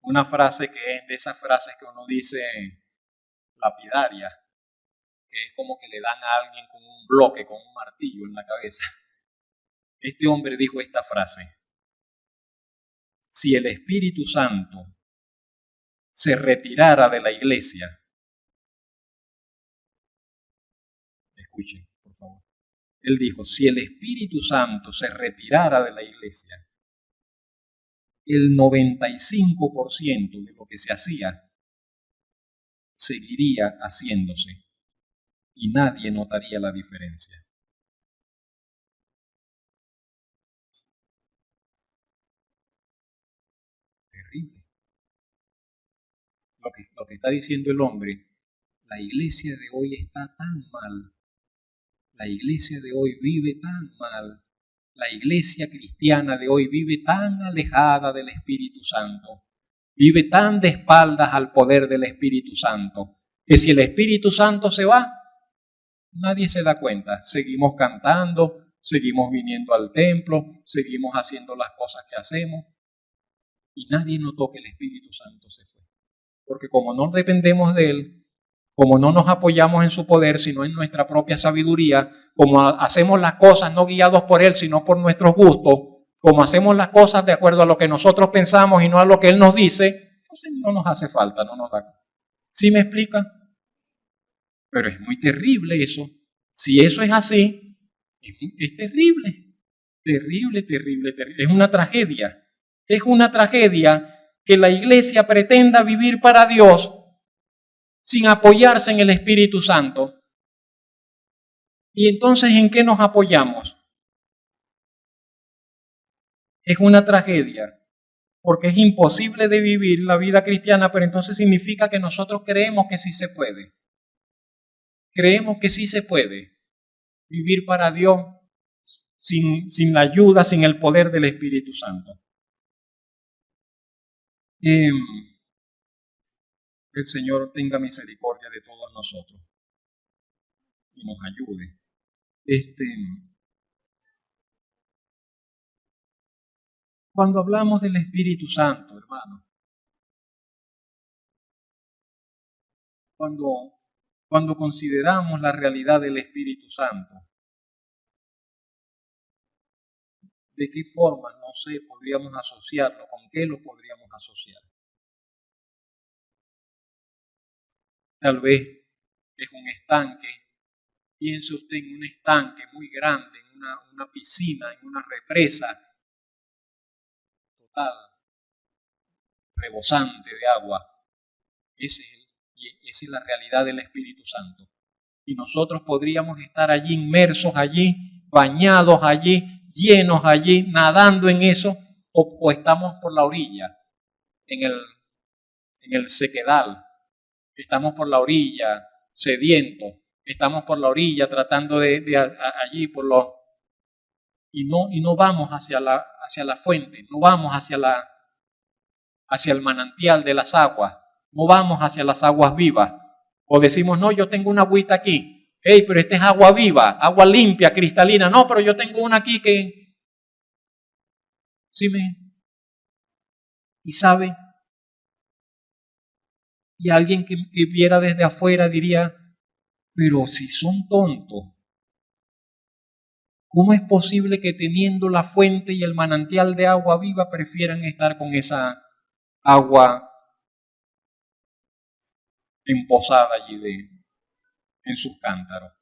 una frase que es de esas frases que uno dice lapidaria, que es como que le dan a alguien con un bloque, con un martillo en la cabeza. este hombre dijo esta frase: si el Espíritu Santo se retirara de la iglesia, escuchen, por favor. Él dijo, si el Espíritu Santo se retirara de la iglesia, el 95% de lo que se hacía seguiría haciéndose y nadie notaría la diferencia. Terrible. Lo que está diciendo el hombre, la iglesia de hoy está tan mal, la iglesia de hoy vive tan mal, la iglesia cristiana de hoy vive tan alejada del Espíritu Santo, vive tan de espaldas al poder del Espíritu Santo, que si el Espíritu Santo se va, nadie se da cuenta. Seguimos cantando, seguimos viniendo al templo, seguimos haciendo las cosas que hacemos y nadie notó que el Espíritu Santo se fue. Porque como no dependemos de Él, como no nos apoyamos en su poder, sino en nuestra propia sabiduría, como hacemos las cosas no guiados por Él, sino por nuestros gustos, como hacemos las cosas de acuerdo a lo que nosotros pensamos y no a lo que Él nos dice, entonces no nos hace falta, no nos da. ¿Sí me explica? Pero es muy terrible eso. Si eso es así, es terrible. Terrible, terrible, terrible. Es una tragedia. Es una tragedia que la iglesia pretenda vivir para Dios sin apoyarse en el Espíritu Santo. ¿Y entonces en qué nos apoyamos? Es una tragedia, porque es imposible de vivir la vida cristiana, pero entonces significa que nosotros creemos que sí se puede. Creemos que sí se puede vivir para Dios sin la ayuda, sin el poder del Espíritu Santo. El Señor tenga misericordia de todos nosotros y nos ayude. Cuando hablamos del Espíritu Santo, hermano, cuando consideramos la realidad del Espíritu Santo, ¿de qué forma, no sé, podríamos asociarlo? ¿Con qué lo podríamos asociar? Tal vez es un estanque. Piense usted en un estanque muy grande, en una piscina, en una represa total, rebosante de agua. Esa es la realidad del Espíritu Santo. Y nosotros podríamos estar allí inmersos allí, bañados allí, llenos allí, nadando en eso, o estamos por la orilla, en el sequedal. Estamos por la orilla, sedientos. Estamos por la orilla tratando de allí por los... Y no vamos hacia la fuente, no vamos hacia el manantial de las aguas, no vamos hacia las aguas vivas. O decimos, no, yo tengo una agüita aquí. Hey, pero esta es agua viva, agua limpia, cristalina. No, pero yo tengo una aquí que... ¿Sí me? ¿Y sabe? Y alguien que viera desde afuera diría, pero si son tontos, ¿cómo es posible que teniendo la fuente y el manantial de agua viva prefieran estar con esa agua emposada allí en sus cántaros?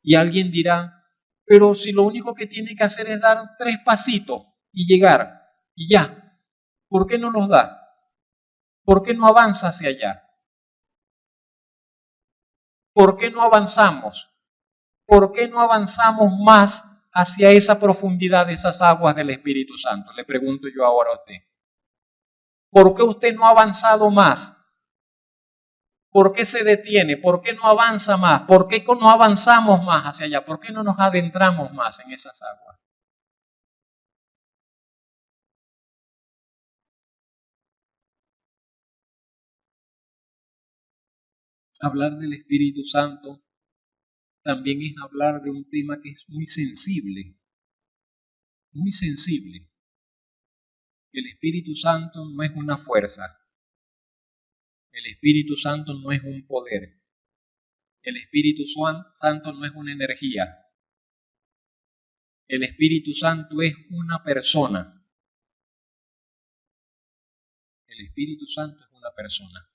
Y alguien dirá, pero si lo único que tiene que hacer es dar 3 pasitos y llegar, y ya, ¿por qué no los da? ¿Por qué no avanza hacia allá? ¿Por qué no avanzamos? ¿Por qué no avanzamos más hacia esa profundidad de esas aguas del Espíritu Santo? Le pregunto yo ahora a usted. ¿Por qué usted no ha avanzado más? ¿Por qué se detiene? ¿Por qué no avanza más? ¿Por qué no avanzamos más hacia allá? ¿Por qué no nos adentramos más en esas aguas? Hablar del Espíritu Santo también es hablar de un tema que es muy sensible, muy sensible. El Espíritu Santo no es una fuerza, el Espíritu Santo no es un poder, el Espíritu Santo no es una energía, El Espíritu Santo es una persona. El Espíritu Santo es una persona.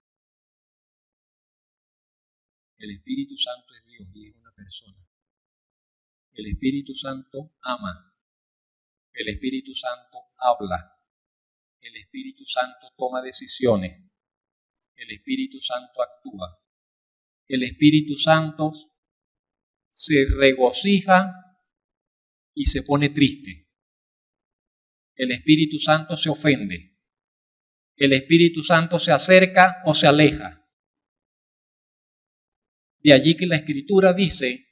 El Espíritu Santo es Dios y es una persona. El Espíritu Santo ama. El Espíritu Santo habla. El Espíritu Santo toma decisiones. El Espíritu Santo actúa. El Espíritu Santo se regocija y se pone triste. El Espíritu Santo se ofende. El Espíritu Santo se acerca o se aleja. De allí que la Escritura dice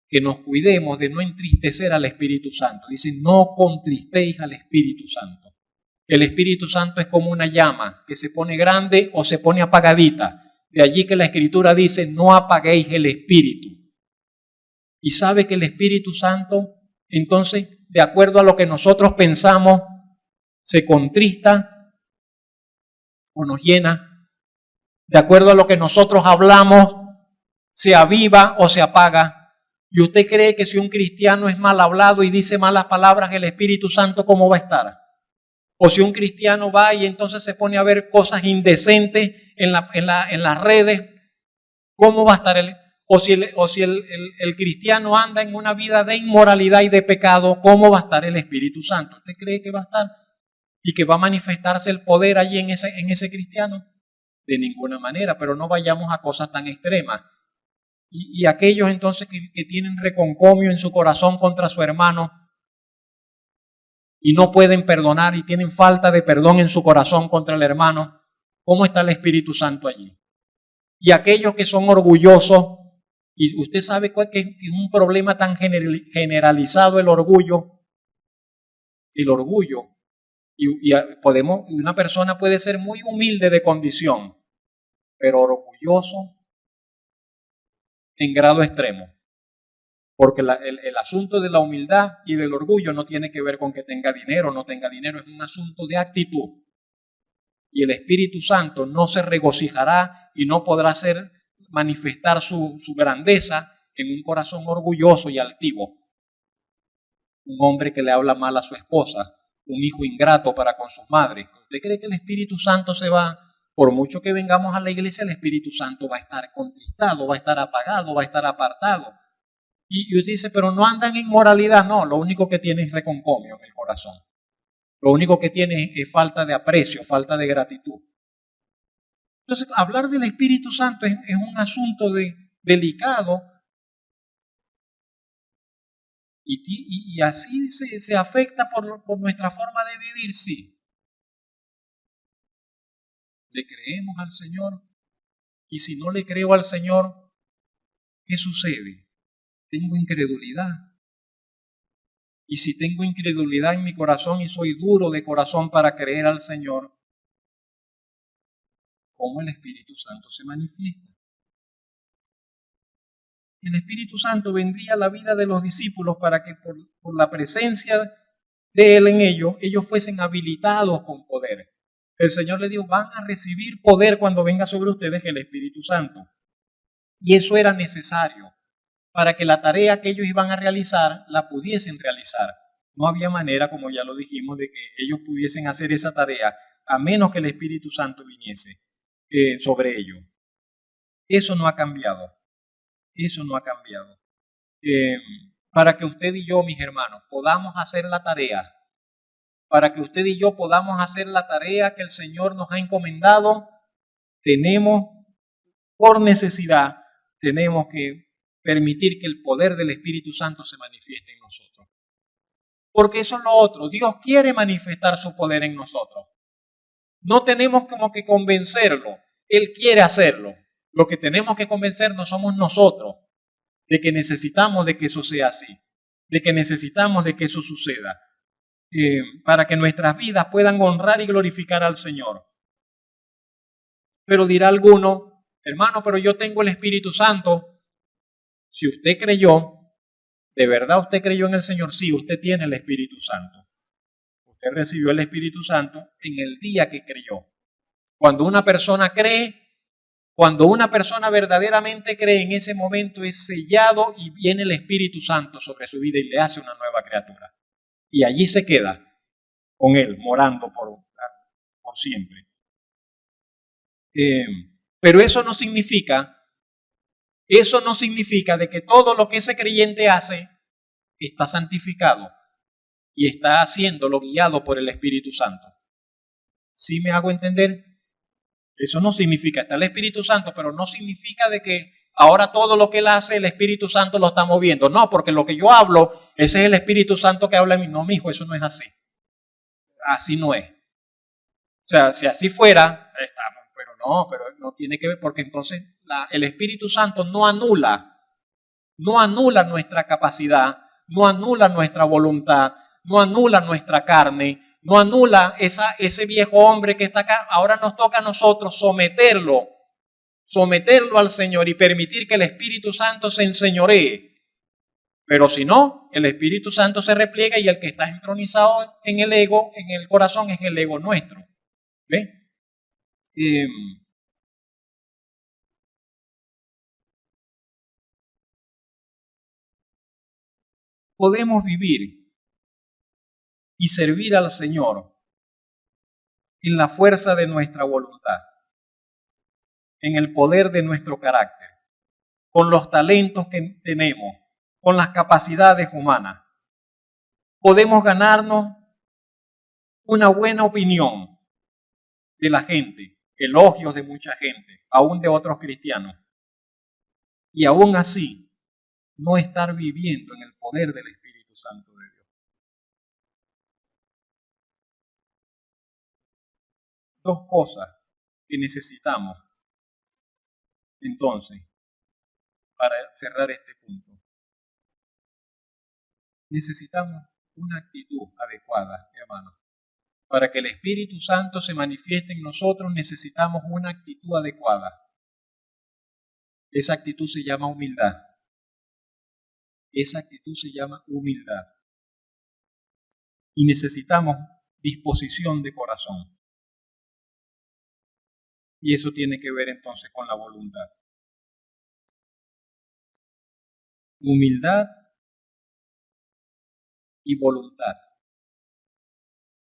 que nos cuidemos de no entristecer al Espíritu Santo. Dice, no contristéis al Espíritu Santo. El Espíritu Santo es como una llama que se pone grande o se pone apagadita. De allí que la Escritura dice, no apaguéis el Espíritu. Y sabe que el Espíritu Santo, entonces, de acuerdo a lo que nosotros pensamos, se contrista o nos llena. De acuerdo a lo que nosotros hablamos, se aviva o se apaga. ¿Y usted cree que si un cristiano es mal hablado y dice malas palabras, el Espíritu Santo cómo va a estar? O si un cristiano va y entonces se pone a ver cosas indecentes en las redes, ¿cómo va a estar él? O si el cristiano anda en una vida de inmoralidad y de pecado, ¿cómo va a estar el Espíritu Santo? ¿Usted cree que va a estar y que va a manifestarse el poder allí en ese cristiano? De ninguna manera, pero no vayamos a cosas tan extremas. Y aquellos entonces que tienen reconcomio en su corazón contra su hermano y no pueden perdonar y tienen falta de perdón en su corazón contra el hermano, ¿cómo está el Espíritu Santo allí? Y aquellos que son orgullosos, y usted sabe cuál que es un problema tan generalizado el orgullo, y una persona puede ser muy humilde de condición, pero orgulloso en grado extremo. Porque el asunto de la humildad y del orgullo no tiene que ver con que tenga dinero o no tenga dinero, es un asunto de actitud. Y el Espíritu Santo no se regocijará y no podrá manifestar su grandeza en un corazón orgulloso y altivo. Un hombre que le habla mal a su esposa, un hijo ingrato para con sus madres. ¿Usted cree que el Espíritu Santo se va? Por mucho que vengamos a la iglesia, el Espíritu Santo va a estar contristado, va a estar apagado, va a estar apartado. Y usted dice, pero no andan en inmoralidad. No, lo único que tiene es reconcomio en el corazón. Lo único que tiene es falta de aprecio, falta de gratitud. Entonces, hablar del Espíritu Santo es un asunto delicado y así se afecta por nuestra forma de vivir, sí. ¿Le creemos al Señor? Y si no le creo al Señor, ¿qué sucede? Tengo incredulidad. Y si tengo incredulidad en mi corazón y soy duro de corazón para creer al Señor, ¿cómo el Espíritu Santo se manifiesta? El Espíritu Santo vendría a la vida de los discípulos para que por la presencia de Él en ellos fuesen habilitados con poder. El Señor les dijo, van a recibir poder cuando venga sobre ustedes el Espíritu Santo. Y eso era necesario para que la tarea que ellos iban a realizar la pudiesen realizar. No había manera, como ya lo dijimos, de que ellos pudiesen hacer esa tarea a menos que el Espíritu Santo viniese sobre ellos. Eso no ha cambiado. Eso no ha cambiado. Para que usted y yo, mis hermanos, podamos hacer la tarea, para que usted y yo podamos hacer la tarea que el Señor nos ha encomendado, por necesidad, tenemos que permitir que el poder del Espíritu Santo se manifieste en nosotros. Porque eso es lo otro. Dios quiere manifestar su poder en nosotros. No tenemos como que convencerlo. Él quiere hacerlo. Lo que tenemos que convencernos somos nosotros de que necesitamos de que eso sea así. De que necesitamos de que eso suceda. Para que nuestras vidas puedan honrar y glorificar al Señor. Pero dirá alguno, hermano, pero yo tengo el Espíritu Santo. Si usted creyó, ¿de verdad usted creyó en el Señor? Sí, usted tiene el Espíritu Santo. Usted recibió el Espíritu Santo en el día que creyó. Cuando una persona cree, cuando una persona verdaderamente cree, en ese momento es sellado y viene el Espíritu Santo sobre su vida y le hace una nueva criatura. y allí se queda con Él, morando por siempre. Pero eso no significa de que todo lo que ese creyente hace está santificado y está haciéndolo guiado por el Espíritu Santo. ¿Sí me hago entender? Eso no significa, está el Espíritu Santo, pero no significa de que ahora todo lo que él hace, el Espíritu Santo lo está moviendo. No, porque lo que yo hablo, ese es el Espíritu Santo que habla en mí. No, mijo, eso no es así. Así no es. O sea, si así fuera, pero no tiene que ver, porque entonces el Espíritu Santo no anula nuestra capacidad, no anula nuestra voluntad, no anula nuestra carne, no anula ese viejo hombre que está acá. Ahora nos toca a nosotros someterlo al Señor y permitir que el Espíritu Santo se enseñoree. Pero si no, el Espíritu Santo se repliega y el que está entronizado en el ego, en el corazón, es el ego nuestro. ¿Ve? Podemos vivir y servir al Señor en la fuerza de nuestra voluntad, en el poder de nuestro carácter, con los talentos que tenemos, con las capacidades humanas. Podemos ganarnos una buena opinión de la gente, elogios de mucha gente, aún de otros cristianos, y aún así no estar viviendo en el poder del Espíritu Santo de Dios. Dos cosas que necesitamos entonces para cerrar este punto. Necesitamos una actitud adecuada, hermanos. Para que el Espíritu Santo se manifieste en nosotros necesitamos una actitud adecuada. Esa actitud se llama humildad. Esa actitud se llama humildad. Y necesitamos disposición de corazón. Y eso tiene que ver entonces con la voluntad. Humildad y voluntad.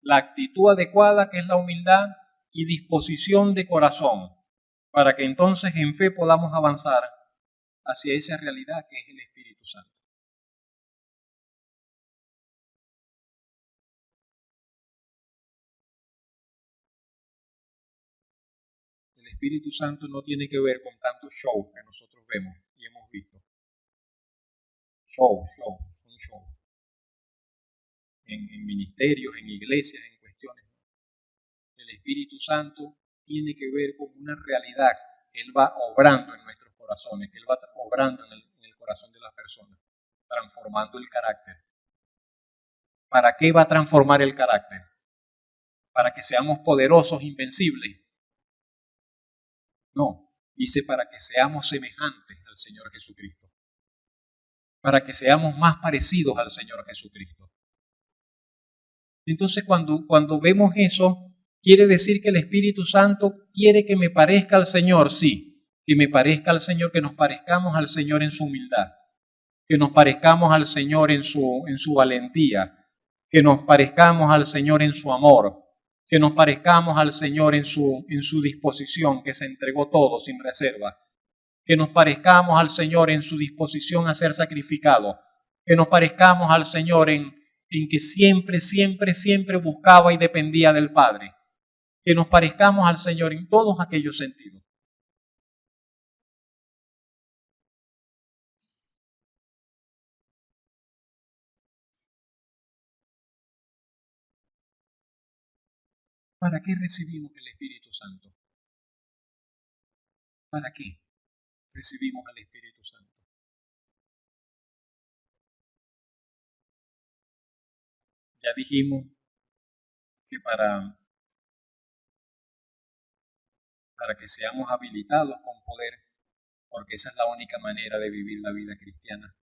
La actitud adecuada, que es la humildad, y disposición de corazón, para que entonces en fe podamos avanzar hacia esa realidad que es el Espíritu Santo. El Espíritu Santo no tiene que ver con tantos shows que nosotros vemos y hemos visto. Show, un show. En ministerios, en iglesias, en cuestiones. El Espíritu Santo tiene que ver con una realidad. Él va obrando en nuestros corazones, Él va obrando en el corazón de las personas, transformando el carácter. ¿Para qué va a transformar el carácter? ¿Para que seamos poderosos, invencibles? No, dice para que seamos semejantes al Señor Jesucristo. Para que seamos más parecidos al Señor Jesucristo. Entonces cuando vemos eso, quiere decir que el Espíritu Santo quiere que me parezca al Señor, sí, que me parezca al Señor, que nos parezcamos al Señor en su humildad, que nos parezcamos al Señor en su valentía, que nos parezcamos al Señor en su amor, que nos parezcamos al Señor en su disposición, que se entregó todo sin reserva, que nos parezcamos al Señor en su disposición a ser sacrificado, que nos parezcamos al Señor en que siempre buscaba y dependía del Padre, que nos parezcamos al Señor en todos aquellos sentidos. ¿Para qué recibimos el Espíritu Santo? ¿Para qué recibimos al Espíritu Santo? Ya dijimos que para que seamos habilitados con poder, porque esa es la única manera de vivir la vida cristiana.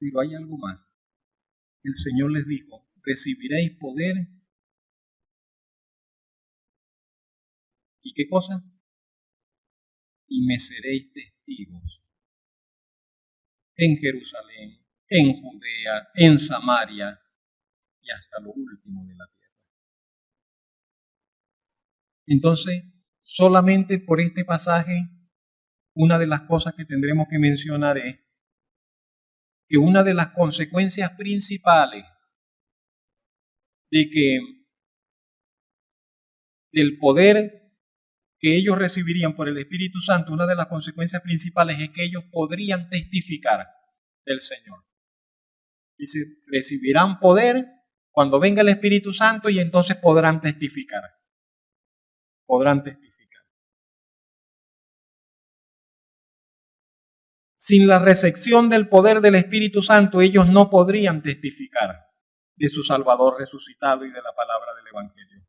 Pero hay algo más. El Señor les dijo, recibiréis poder. ¿Y qué cosa? y me seréis testigos en Jerusalén, en Judea, en Samaria y hasta lo último de la tierra. Entonces, solamente por este pasaje, una de las cosas que tendremos que mencionar es que una de las consecuencias principales de que del poder que ellos recibirían por el Espíritu Santo, una de las consecuencias principales es que ellos podrían testificar del Señor. Dice, recibirán poder cuando venga el Espíritu Santo y entonces podrán testificar. Podrán testificar. Sin la recepción del poder del Espíritu Santo, ellos no podrían testificar de su Salvador resucitado y de la palabra del Evangelio.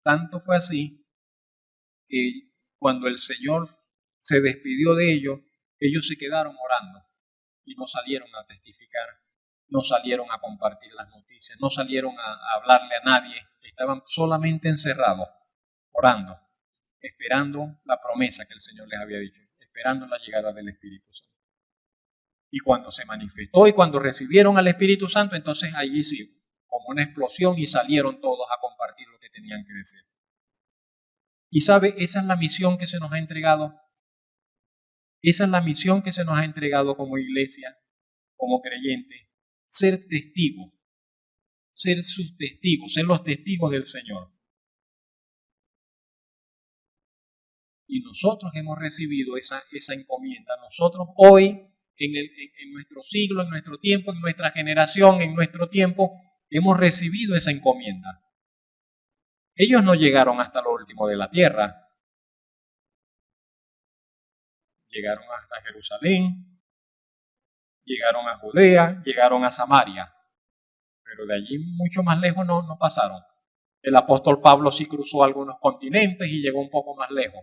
Tanto fue así que cuando el Señor se despidió de ellos, ellos se quedaron orando y no salieron a testificar, no salieron a compartir las noticias, no salieron a hablarle a nadie, estaban solamente encerrados, orando, esperando la promesa que el Señor les había dicho, esperando la llegada del Espíritu Santo. Y cuando se manifestó y cuando recibieron al Espíritu Santo, entonces allí sí, como una explosión y salieron todos a compartir lo que tenían que decir. Y sabe, esa es la misión que se nos ha entregado. Esa es la misión que se nos ha entregado como iglesia, como creyentes, ser testigos, ser sus testigos, ser los testigos del Señor. Y nosotros hemos recibido esa encomienda. Nosotros hoy, en nuestro siglo, en nuestro tiempo, en nuestra generación, en nuestro tiempo, hemos recibido esa encomienda. Ellos no llegaron hasta lo último de la tierra. Llegaron hasta Jerusalén, llegaron a Judea, llegaron a Samaria. Pero de allí mucho más lejos no pasaron. El apóstol Pablo sí cruzó algunos continentes y llegó un poco más lejos.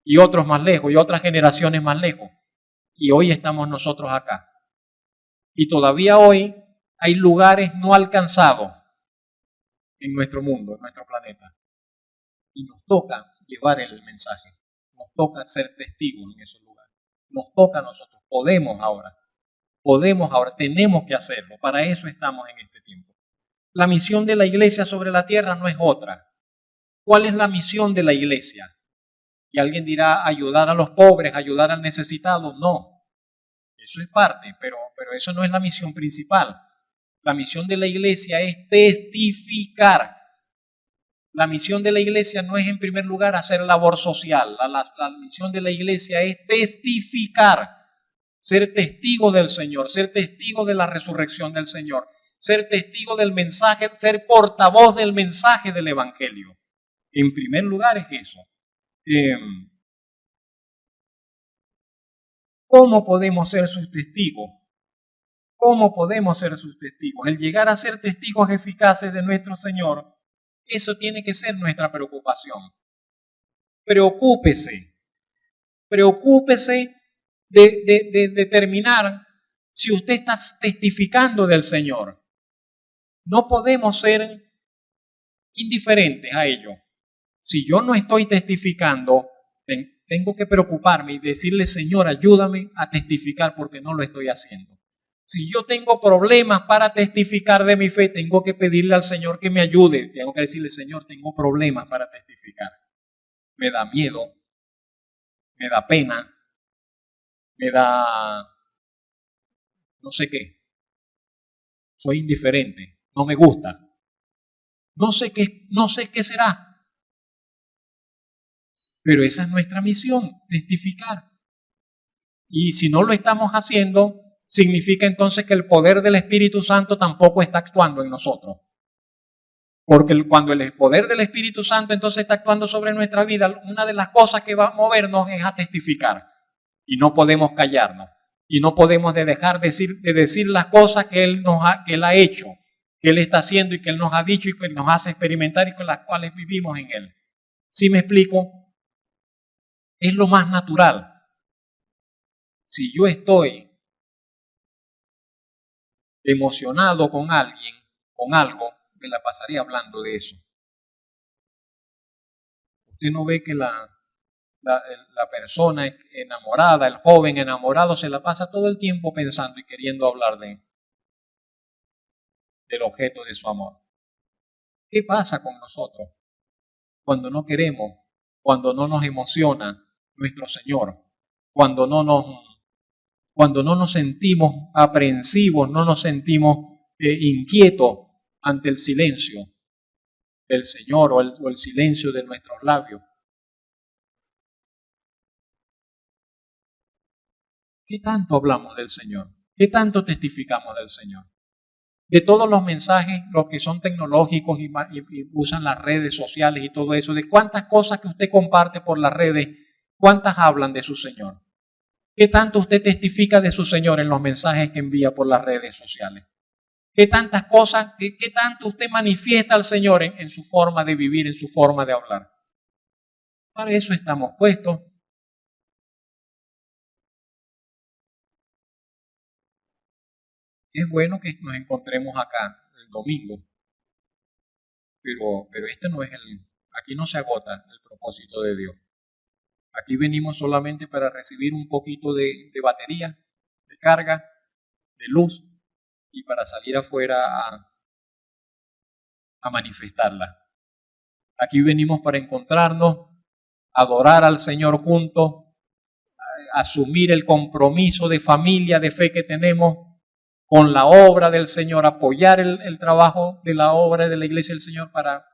Y otros más lejos, y otras generaciones más lejos. Y hoy estamos nosotros acá. Y todavía hoy hay lugares no alcanzados en nuestro mundo, en nuestro planeta. Y nos toca llevar el mensaje. Nos toca ser testigos en esos lugares. Nos toca a nosotros. Podemos ahora, tenemos que hacerlo. Para eso estamos en este tiempo. La misión de la iglesia sobre la tierra no es otra. ¿Cuál es la misión de la iglesia? Y alguien dirá, ayudar a los pobres, ayudar al necesitado. No, eso es parte, pero eso no es la misión principal. La misión de la iglesia es testificar. La misión de la iglesia no es en primer lugar hacer labor social. La misión de la iglesia es testificar, ser testigo del Señor, ser testigo de la resurrección del Señor, ser testigo del mensaje, ser portavoz del mensaje del Evangelio. En primer lugar es eso. ¿Cómo podemos ser sus testigos? ¿Cómo podemos ser sus testigos? El llegar a ser testigos eficaces de nuestro Señor, eso tiene que ser nuestra preocupación. Preocúpese de determinar si usted está testificando del Señor. No podemos ser indiferentes a ello. Si yo no estoy testificando, tengo que preocuparme y decirle, Señor, ayúdame a testificar porque no lo estoy haciendo. Si yo tengo problemas para testificar de mi fe, tengo que pedirle al Señor que me ayude. Tengo que decirle, Señor, tengo problemas para testificar. Me da miedo, me da pena, me da no sé qué. Soy indiferente, no me gusta. No sé qué será. Pero esa es nuestra misión, testificar. Y si no lo estamos haciendo, significa entonces que el poder del Espíritu Santo tampoco está actuando en nosotros. Porque cuando el poder del Espíritu Santo entonces está actuando sobre nuestra vida, una de las cosas que va a movernos es a testificar. Y no podemos callarnos. Y no podemos dejar de decir las cosas que Él ha hecho, que Él está haciendo y que Él nos ha dicho y que nos hace experimentar y con las cuales vivimos en Él. ¿Sí me explico? Es lo más natural. Si yo estoy emocionado con alguien, con algo, me la pasaré hablando de eso. Usted no ve que la persona enamorada, el joven enamorado, se la pasa todo el tiempo pensando y queriendo hablar del objeto de su amor. ¿Qué pasa con nosotros cuando no queremos, cuando no nos emociona nuestro Señor, cuando no nos sentimos aprensivos, no nos sentimos inquietos ante el silencio del Señor o el silencio de nuestros labios? ¿Qué tanto hablamos del Señor? ¿Qué tanto testificamos del Señor? De todos los mensajes, los que son tecnológicos y usan las redes sociales y todo eso, de cuántas cosas que usted comparte por las redes, cuántas hablan de su Señor. ¿Qué tanto usted testifica de su Señor en los mensajes que envía por las redes sociales? ¿Qué tantas cosas, qué tanto usted manifiesta al Señor en su forma de vivir, en su forma de hablar? Para eso estamos puestos. Es bueno que nos encontremos acá el domingo, pero este no es aquí no se agota el propósito de Dios. Aquí venimos solamente para recibir un poquito de batería, de carga, de luz, y para salir afuera a manifestarla. Aquí venimos para encontrarnos, adorar al Señor juntos, asumir el compromiso de familia, de fe que tenemos con la obra del Señor, apoyar el trabajo de la obra de la iglesia del Señor para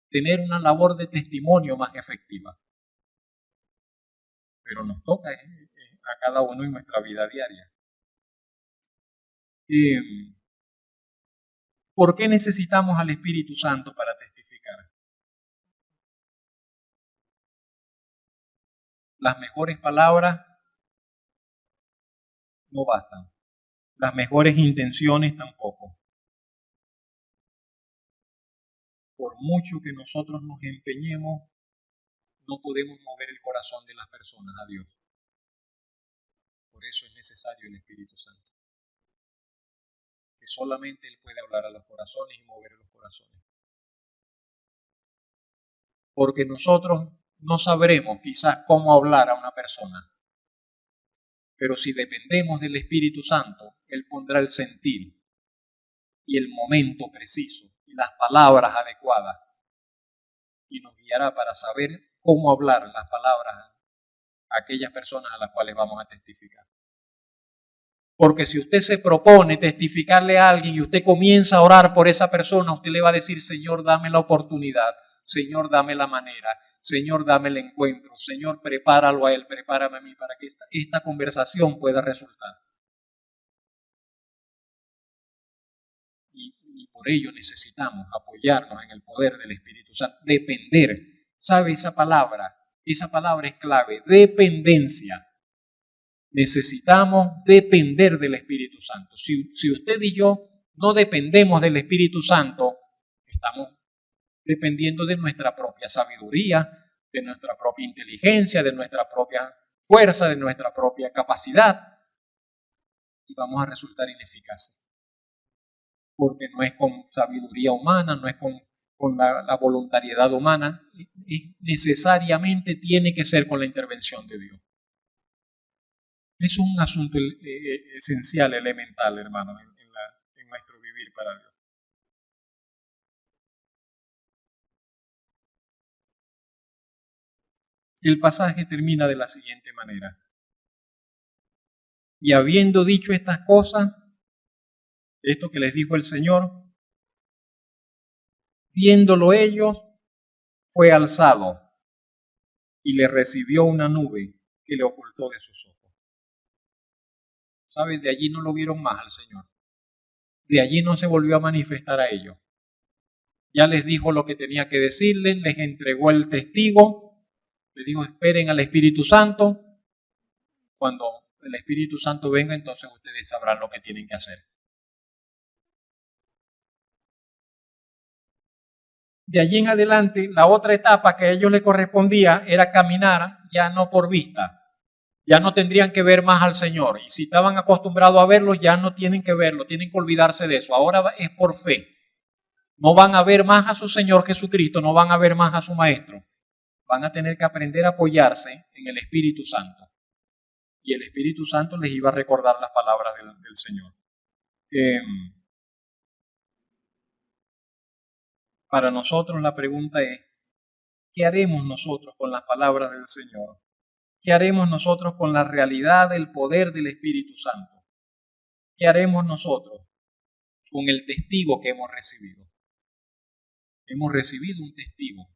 tener una labor de testimonio más efectiva. Pero nos toca a cada uno en nuestra vida diaria. ¿Por qué necesitamos al Espíritu Santo para testificar? Las mejores palabras no bastan. Las mejores intenciones tampoco. Por mucho que nosotros nos empeñemos, no podemos mover el corazón de las personas a Dios. Por eso es necesario el Espíritu Santo. Que solamente Él puede hablar a los corazones y mover los corazones. Porque nosotros no sabremos quizás cómo hablar a una persona. Pero si dependemos del Espíritu Santo, Él pondrá el sentir y el momento preciso y las palabras adecuadas y nos guiará para saber cómo hablar las palabras a aquellas personas a las cuales vamos a testificar. Porque si usted se propone testificarle a alguien y usted comienza a orar por esa persona, usted le va a decir: Señor, dame la oportunidad, Señor, dame la manera, Señor, dame el encuentro, Señor, prepáralo a él, prepárame a mí para que esta conversación pueda resultar. Y por ello necesitamos apoyarnos en el poder del Espíritu Santo, depender. ¿Sabe esa palabra? Esa palabra es clave, dependencia. Necesitamos depender del Espíritu Santo. Si usted y yo no dependemos del Espíritu Santo, estamos dependiendo de nuestra propia sabiduría, de nuestra propia inteligencia, de nuestra propia fuerza, de nuestra propia capacidad, y vamos a resultar ineficaces. Porque no es con sabiduría humana, no es con la voluntariedad humana, necesariamente tiene que ser con la intervención de Dios. Es un asunto esencial, elemental, hermano, en nuestro vivir para Dios. El pasaje termina de la siguiente manera. Y habiendo dicho estas cosas, esto que les dijo el Señor, viéndolo ellos, fue alzado y le recibió una nube que le ocultó de sus ojos. ¿Saben? De allí no lo vieron más al Señor. De allí no se volvió a manifestar a ellos. Ya les dijo lo que tenía que decirles, les entregó el testigo, les dijo: esperen al Espíritu Santo. Cuando el Espíritu Santo venga, entonces ustedes sabrán lo que tienen que hacer. De allí en adelante, la otra etapa que a ellos les correspondía era caminar ya no por vista. Ya no tendrían que ver más al Señor. Y si estaban acostumbrados a verlo, ya no tienen que verlo, tienen que olvidarse de eso. Ahora es por fe. No van a ver más a su Señor Jesucristo, no van a ver más a su Maestro. Van a tener que aprender a apoyarse en el Espíritu Santo. Y el Espíritu Santo les iba a recordar las palabras del Señor. Para nosotros la pregunta es, ¿qué haremos nosotros con las palabras del Señor? ¿Qué haremos nosotros con la realidad del poder del Espíritu Santo? ¿Qué haremos nosotros con el testigo que hemos recibido? Hemos recibido un testigo.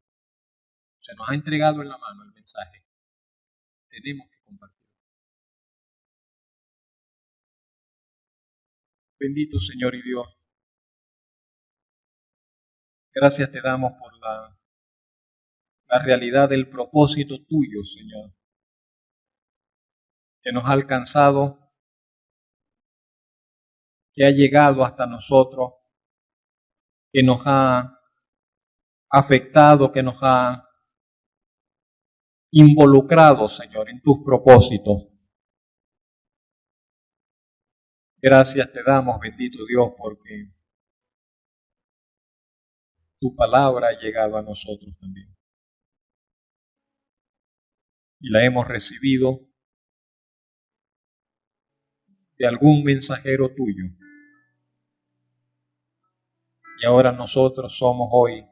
Se nos ha entregado en la mano el mensaje. Tenemos que compartirlo. Bendito Señor y Dios. Gracias te damos por la realidad del propósito tuyo, Señor, que nos ha alcanzado, que ha llegado hasta nosotros, que nos ha afectado, que nos ha involucrado, Señor, en tus propósitos. Gracias te damos, bendito Dios, porque tu palabra ha llegado a nosotros también. Y la hemos recibido de algún mensajero tuyo. Y ahora nosotros somos hoy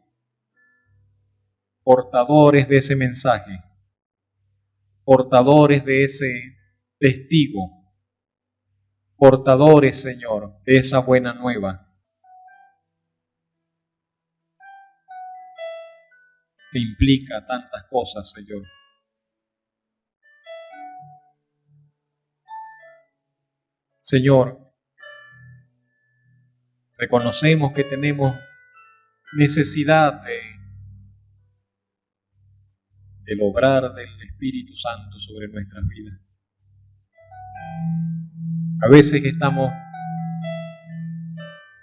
portadores de ese mensaje, portadores de ese testigo, portadores, Señor, de esa buena nueva que implica tantas cosas, Señor. Señor, reconocemos que tenemos necesidad del obrar del Espíritu Santo sobre nuestras vidas. A veces estamos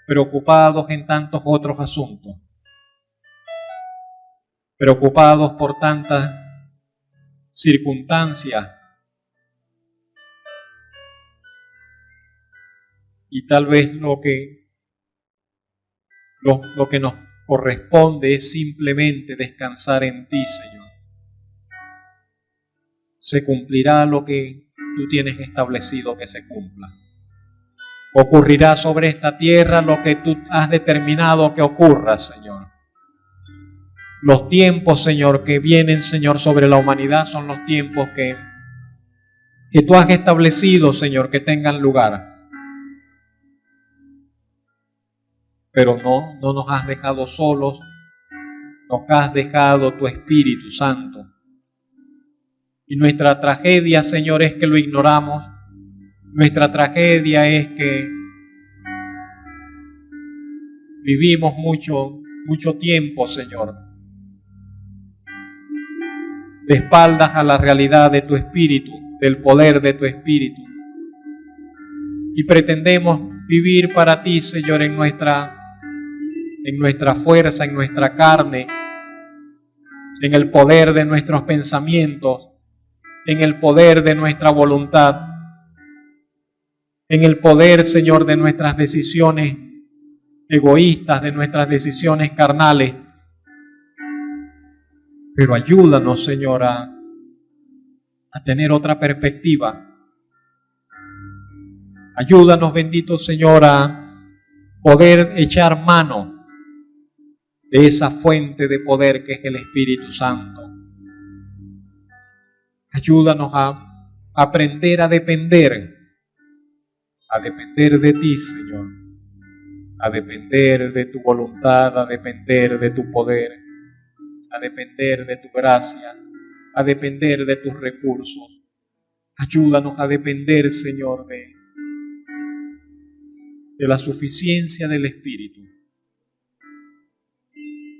preocupados en tantos otros asuntos, preocupados por tantas circunstancias, y tal vez lo que nos corresponde es simplemente descansar en ti, Señor. Se cumplirá lo que tú tienes establecido que se cumpla. Ocurrirá sobre esta tierra lo que tú has determinado que ocurra, Señor. Los tiempos, Señor, que vienen, Señor, sobre la humanidad son los tiempos que tú has establecido, Señor, que tengan lugar. Pero no nos has dejado solos, nos has dejado tu Espíritu Santo. Y nuestra tragedia, Señor, es que lo ignoramos. Nuestra tragedia es que vivimos mucho tiempo, Señor, de espaldas a la realidad de tu Espíritu, del poder de tu Espíritu. Y pretendemos vivir para ti, Señor, en nuestra fuerza, en nuestra carne, en el poder de nuestros pensamientos, en el poder de nuestra voluntad, en el poder, Señor, de nuestras decisiones egoístas, de nuestras decisiones carnales. Pero ayúdanos, Señor, a tener otra perspectiva. Ayúdanos, bendito Señor, a poder echar mano de esa fuente de poder que es el Espíritu Santo. Ayúdanos a aprender a depender de ti, Señor, a depender de tu voluntad, a depender de tu poder, a depender de tu gracia, a depender de tus recursos. Ayúdanos a depender, Señor, de la suficiencia del Espíritu.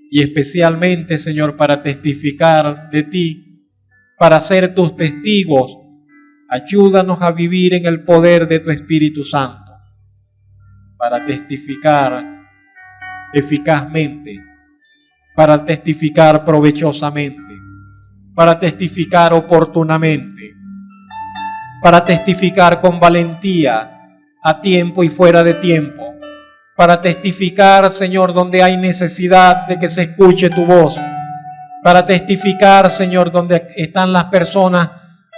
Y especialmente, Señor, para testificar de ti, para ser tus testigos, ayúdanos a vivir en el poder de tu Espíritu Santo, para testificar eficazmente, para testificar provechosamente, para testificar oportunamente, para testificar con valentía, a tiempo y fuera de tiempo, para testificar, Señor, donde hay necesidad de que se escuche tu voz, para testificar, Señor, donde están las personas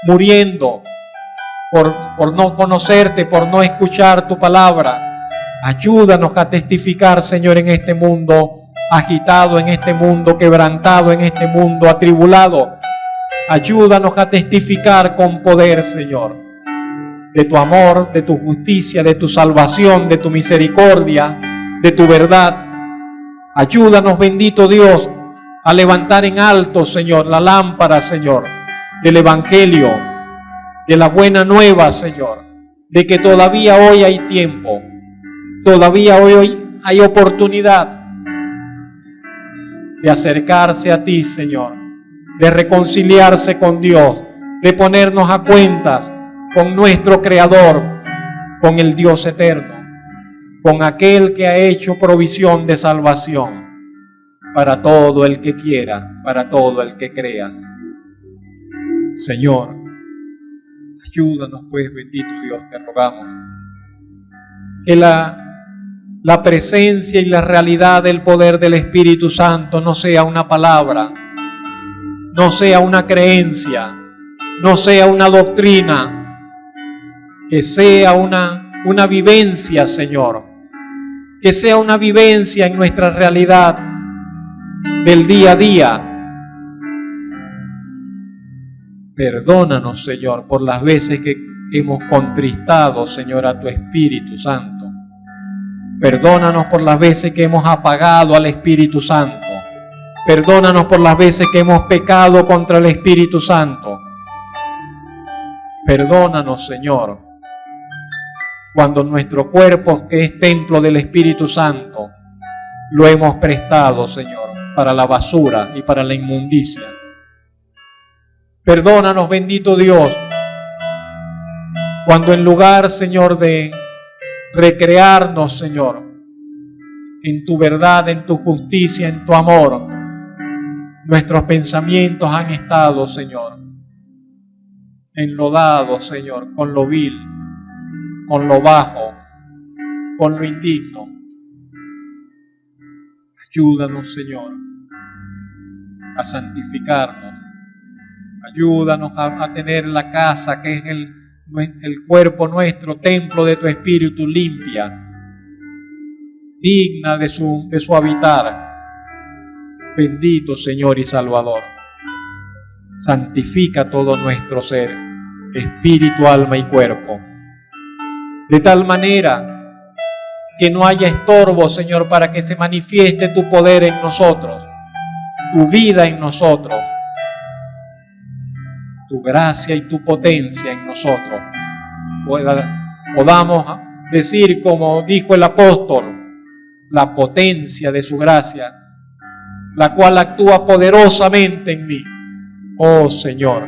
muriendo por no conocerte, por no escuchar tu palabra. Ayúdanos a testificar, Señor, en este mundo agitado, en este mundo quebrantado, en este mundo atribulado. Ayúdanos a testificar con poder, Señor, de tu amor, de tu justicia, de tu salvación, de tu misericordia, de tu verdad. Ayúdanos, bendito Dios, a levantar en alto, Señor, la lámpara, Señor, del Evangelio, de la buena nueva, Señor, de que todavía hoy hay tiempo, todavía hoy hay oportunidad de acercarse a ti, Señor, de reconciliarse con Dios, de ponernos a cuentas con nuestro Creador, con el Dios eterno, con aquel que ha hecho provisión de salvación para todo el que quiera, para todo el que crea. Señor, ayúdanos pues, bendito Dios, te rogamos, que la presencia y la realidad del poder del Espíritu Santo no sea una palabra, no sea una creencia, no sea una doctrina, que sea una vivencia, Señor, que sea una vivencia en nuestra realidad del día a día. Perdónanos, Señor, por las veces que hemos contristado, Señor, a tu Espíritu Santo. Perdónanos por las veces que hemos apagado al Espíritu Santo. Perdónanos por las veces que hemos pecado contra el Espíritu Santo. Perdónanos, Señor, cuando nuestro cuerpo, que es templo del Espíritu Santo, lo hemos prestado, Señor, para la basura y para la inmundicia. Perdónanos, bendito Dios, cuando en lugar, Señor, de recrearnos, Señor, en tu verdad, en tu justicia, en tu amor, nuestros pensamientos han estado, Señor, enlodados, Señor, con lo vil, con lo bajo, con lo indigno. Ayúdanos, Señor, a santificarnos. Ayúdanos a tener la casa que es el cuerpo nuestro, templo de tu Espíritu, limpia, digna de su habitar. Bendito Señor y Salvador, santifica todo nuestro ser, espíritu, alma y cuerpo, de tal manera que no haya estorbo, Señor, para que se manifieste tu poder en nosotros, tu vida en nosotros, tu gracia y tu potencia en nosotros. Podamos decir, como dijo el apóstol, la potencia de su gracia, la cual actúa poderosamente en mí. Oh Señor,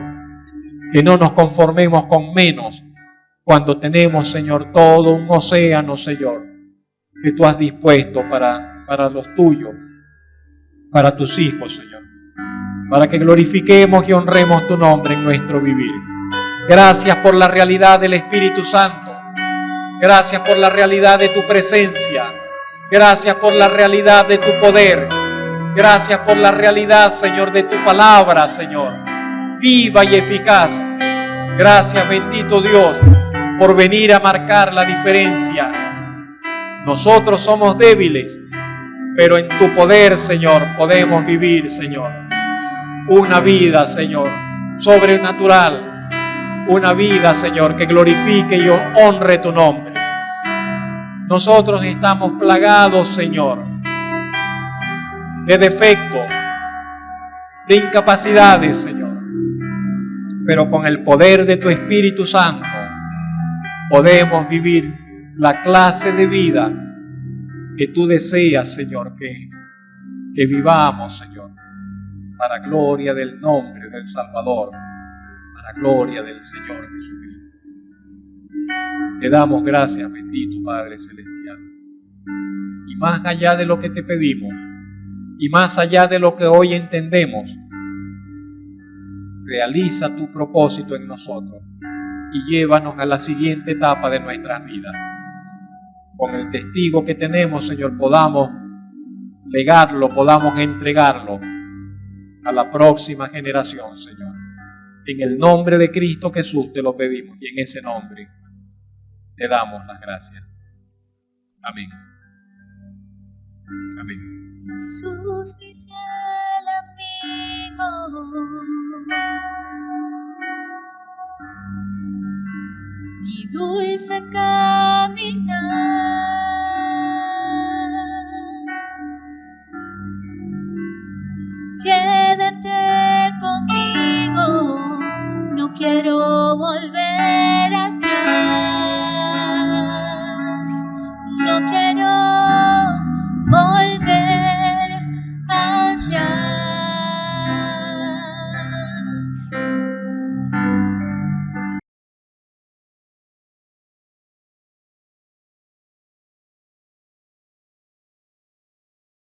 que no nos conformemos con menos cuando tenemos, Señor, todo un océano, Señor, que tú has dispuesto para los tuyos, para tus hijos, Señor, para que glorifiquemos y honremos tu nombre en nuestro vivir. Gracias por la realidad del Espíritu Santo. Gracias por la realidad de tu presencia. Gracias por la realidad de tu poder. Gracias por la realidad, Señor, de tu palabra, Señor, viva y eficaz. Gracias, bendito Dios, por venir a marcar la diferencia. Nosotros somos débiles, pero en tu poder, Señor, podemos vivir, Señor, una vida, Señor, sobrenatural, una vida, Señor, que glorifique y honre tu nombre. Nosotros estamos plagados, Señor, de defectos, de incapacidades, Señor, pero con el poder de tu Espíritu Santo podemos vivir la clase de vida que tú deseas, Señor, que vivamos, Señor, para gloria del nombre del Salvador, para gloria del Señor Jesucristo. Te damos gracias, bendito Padre Celestial. Y más allá de lo que te pedimos, y más allá de lo que hoy entendemos, realiza tu propósito en nosotros y llévanos a la siguiente etapa de nuestras vidas. con el testigo que tenemos, Señor, podamos legarlo, podamos entregarlo a la próxima generación, Señor. En el nombre de Cristo Jesús te lo pedimos y en ese nombre te damos las gracias. Amén. Amén. Jesús, mi fiel amigo, mi dulce caminar, quédate conmigo, no quiero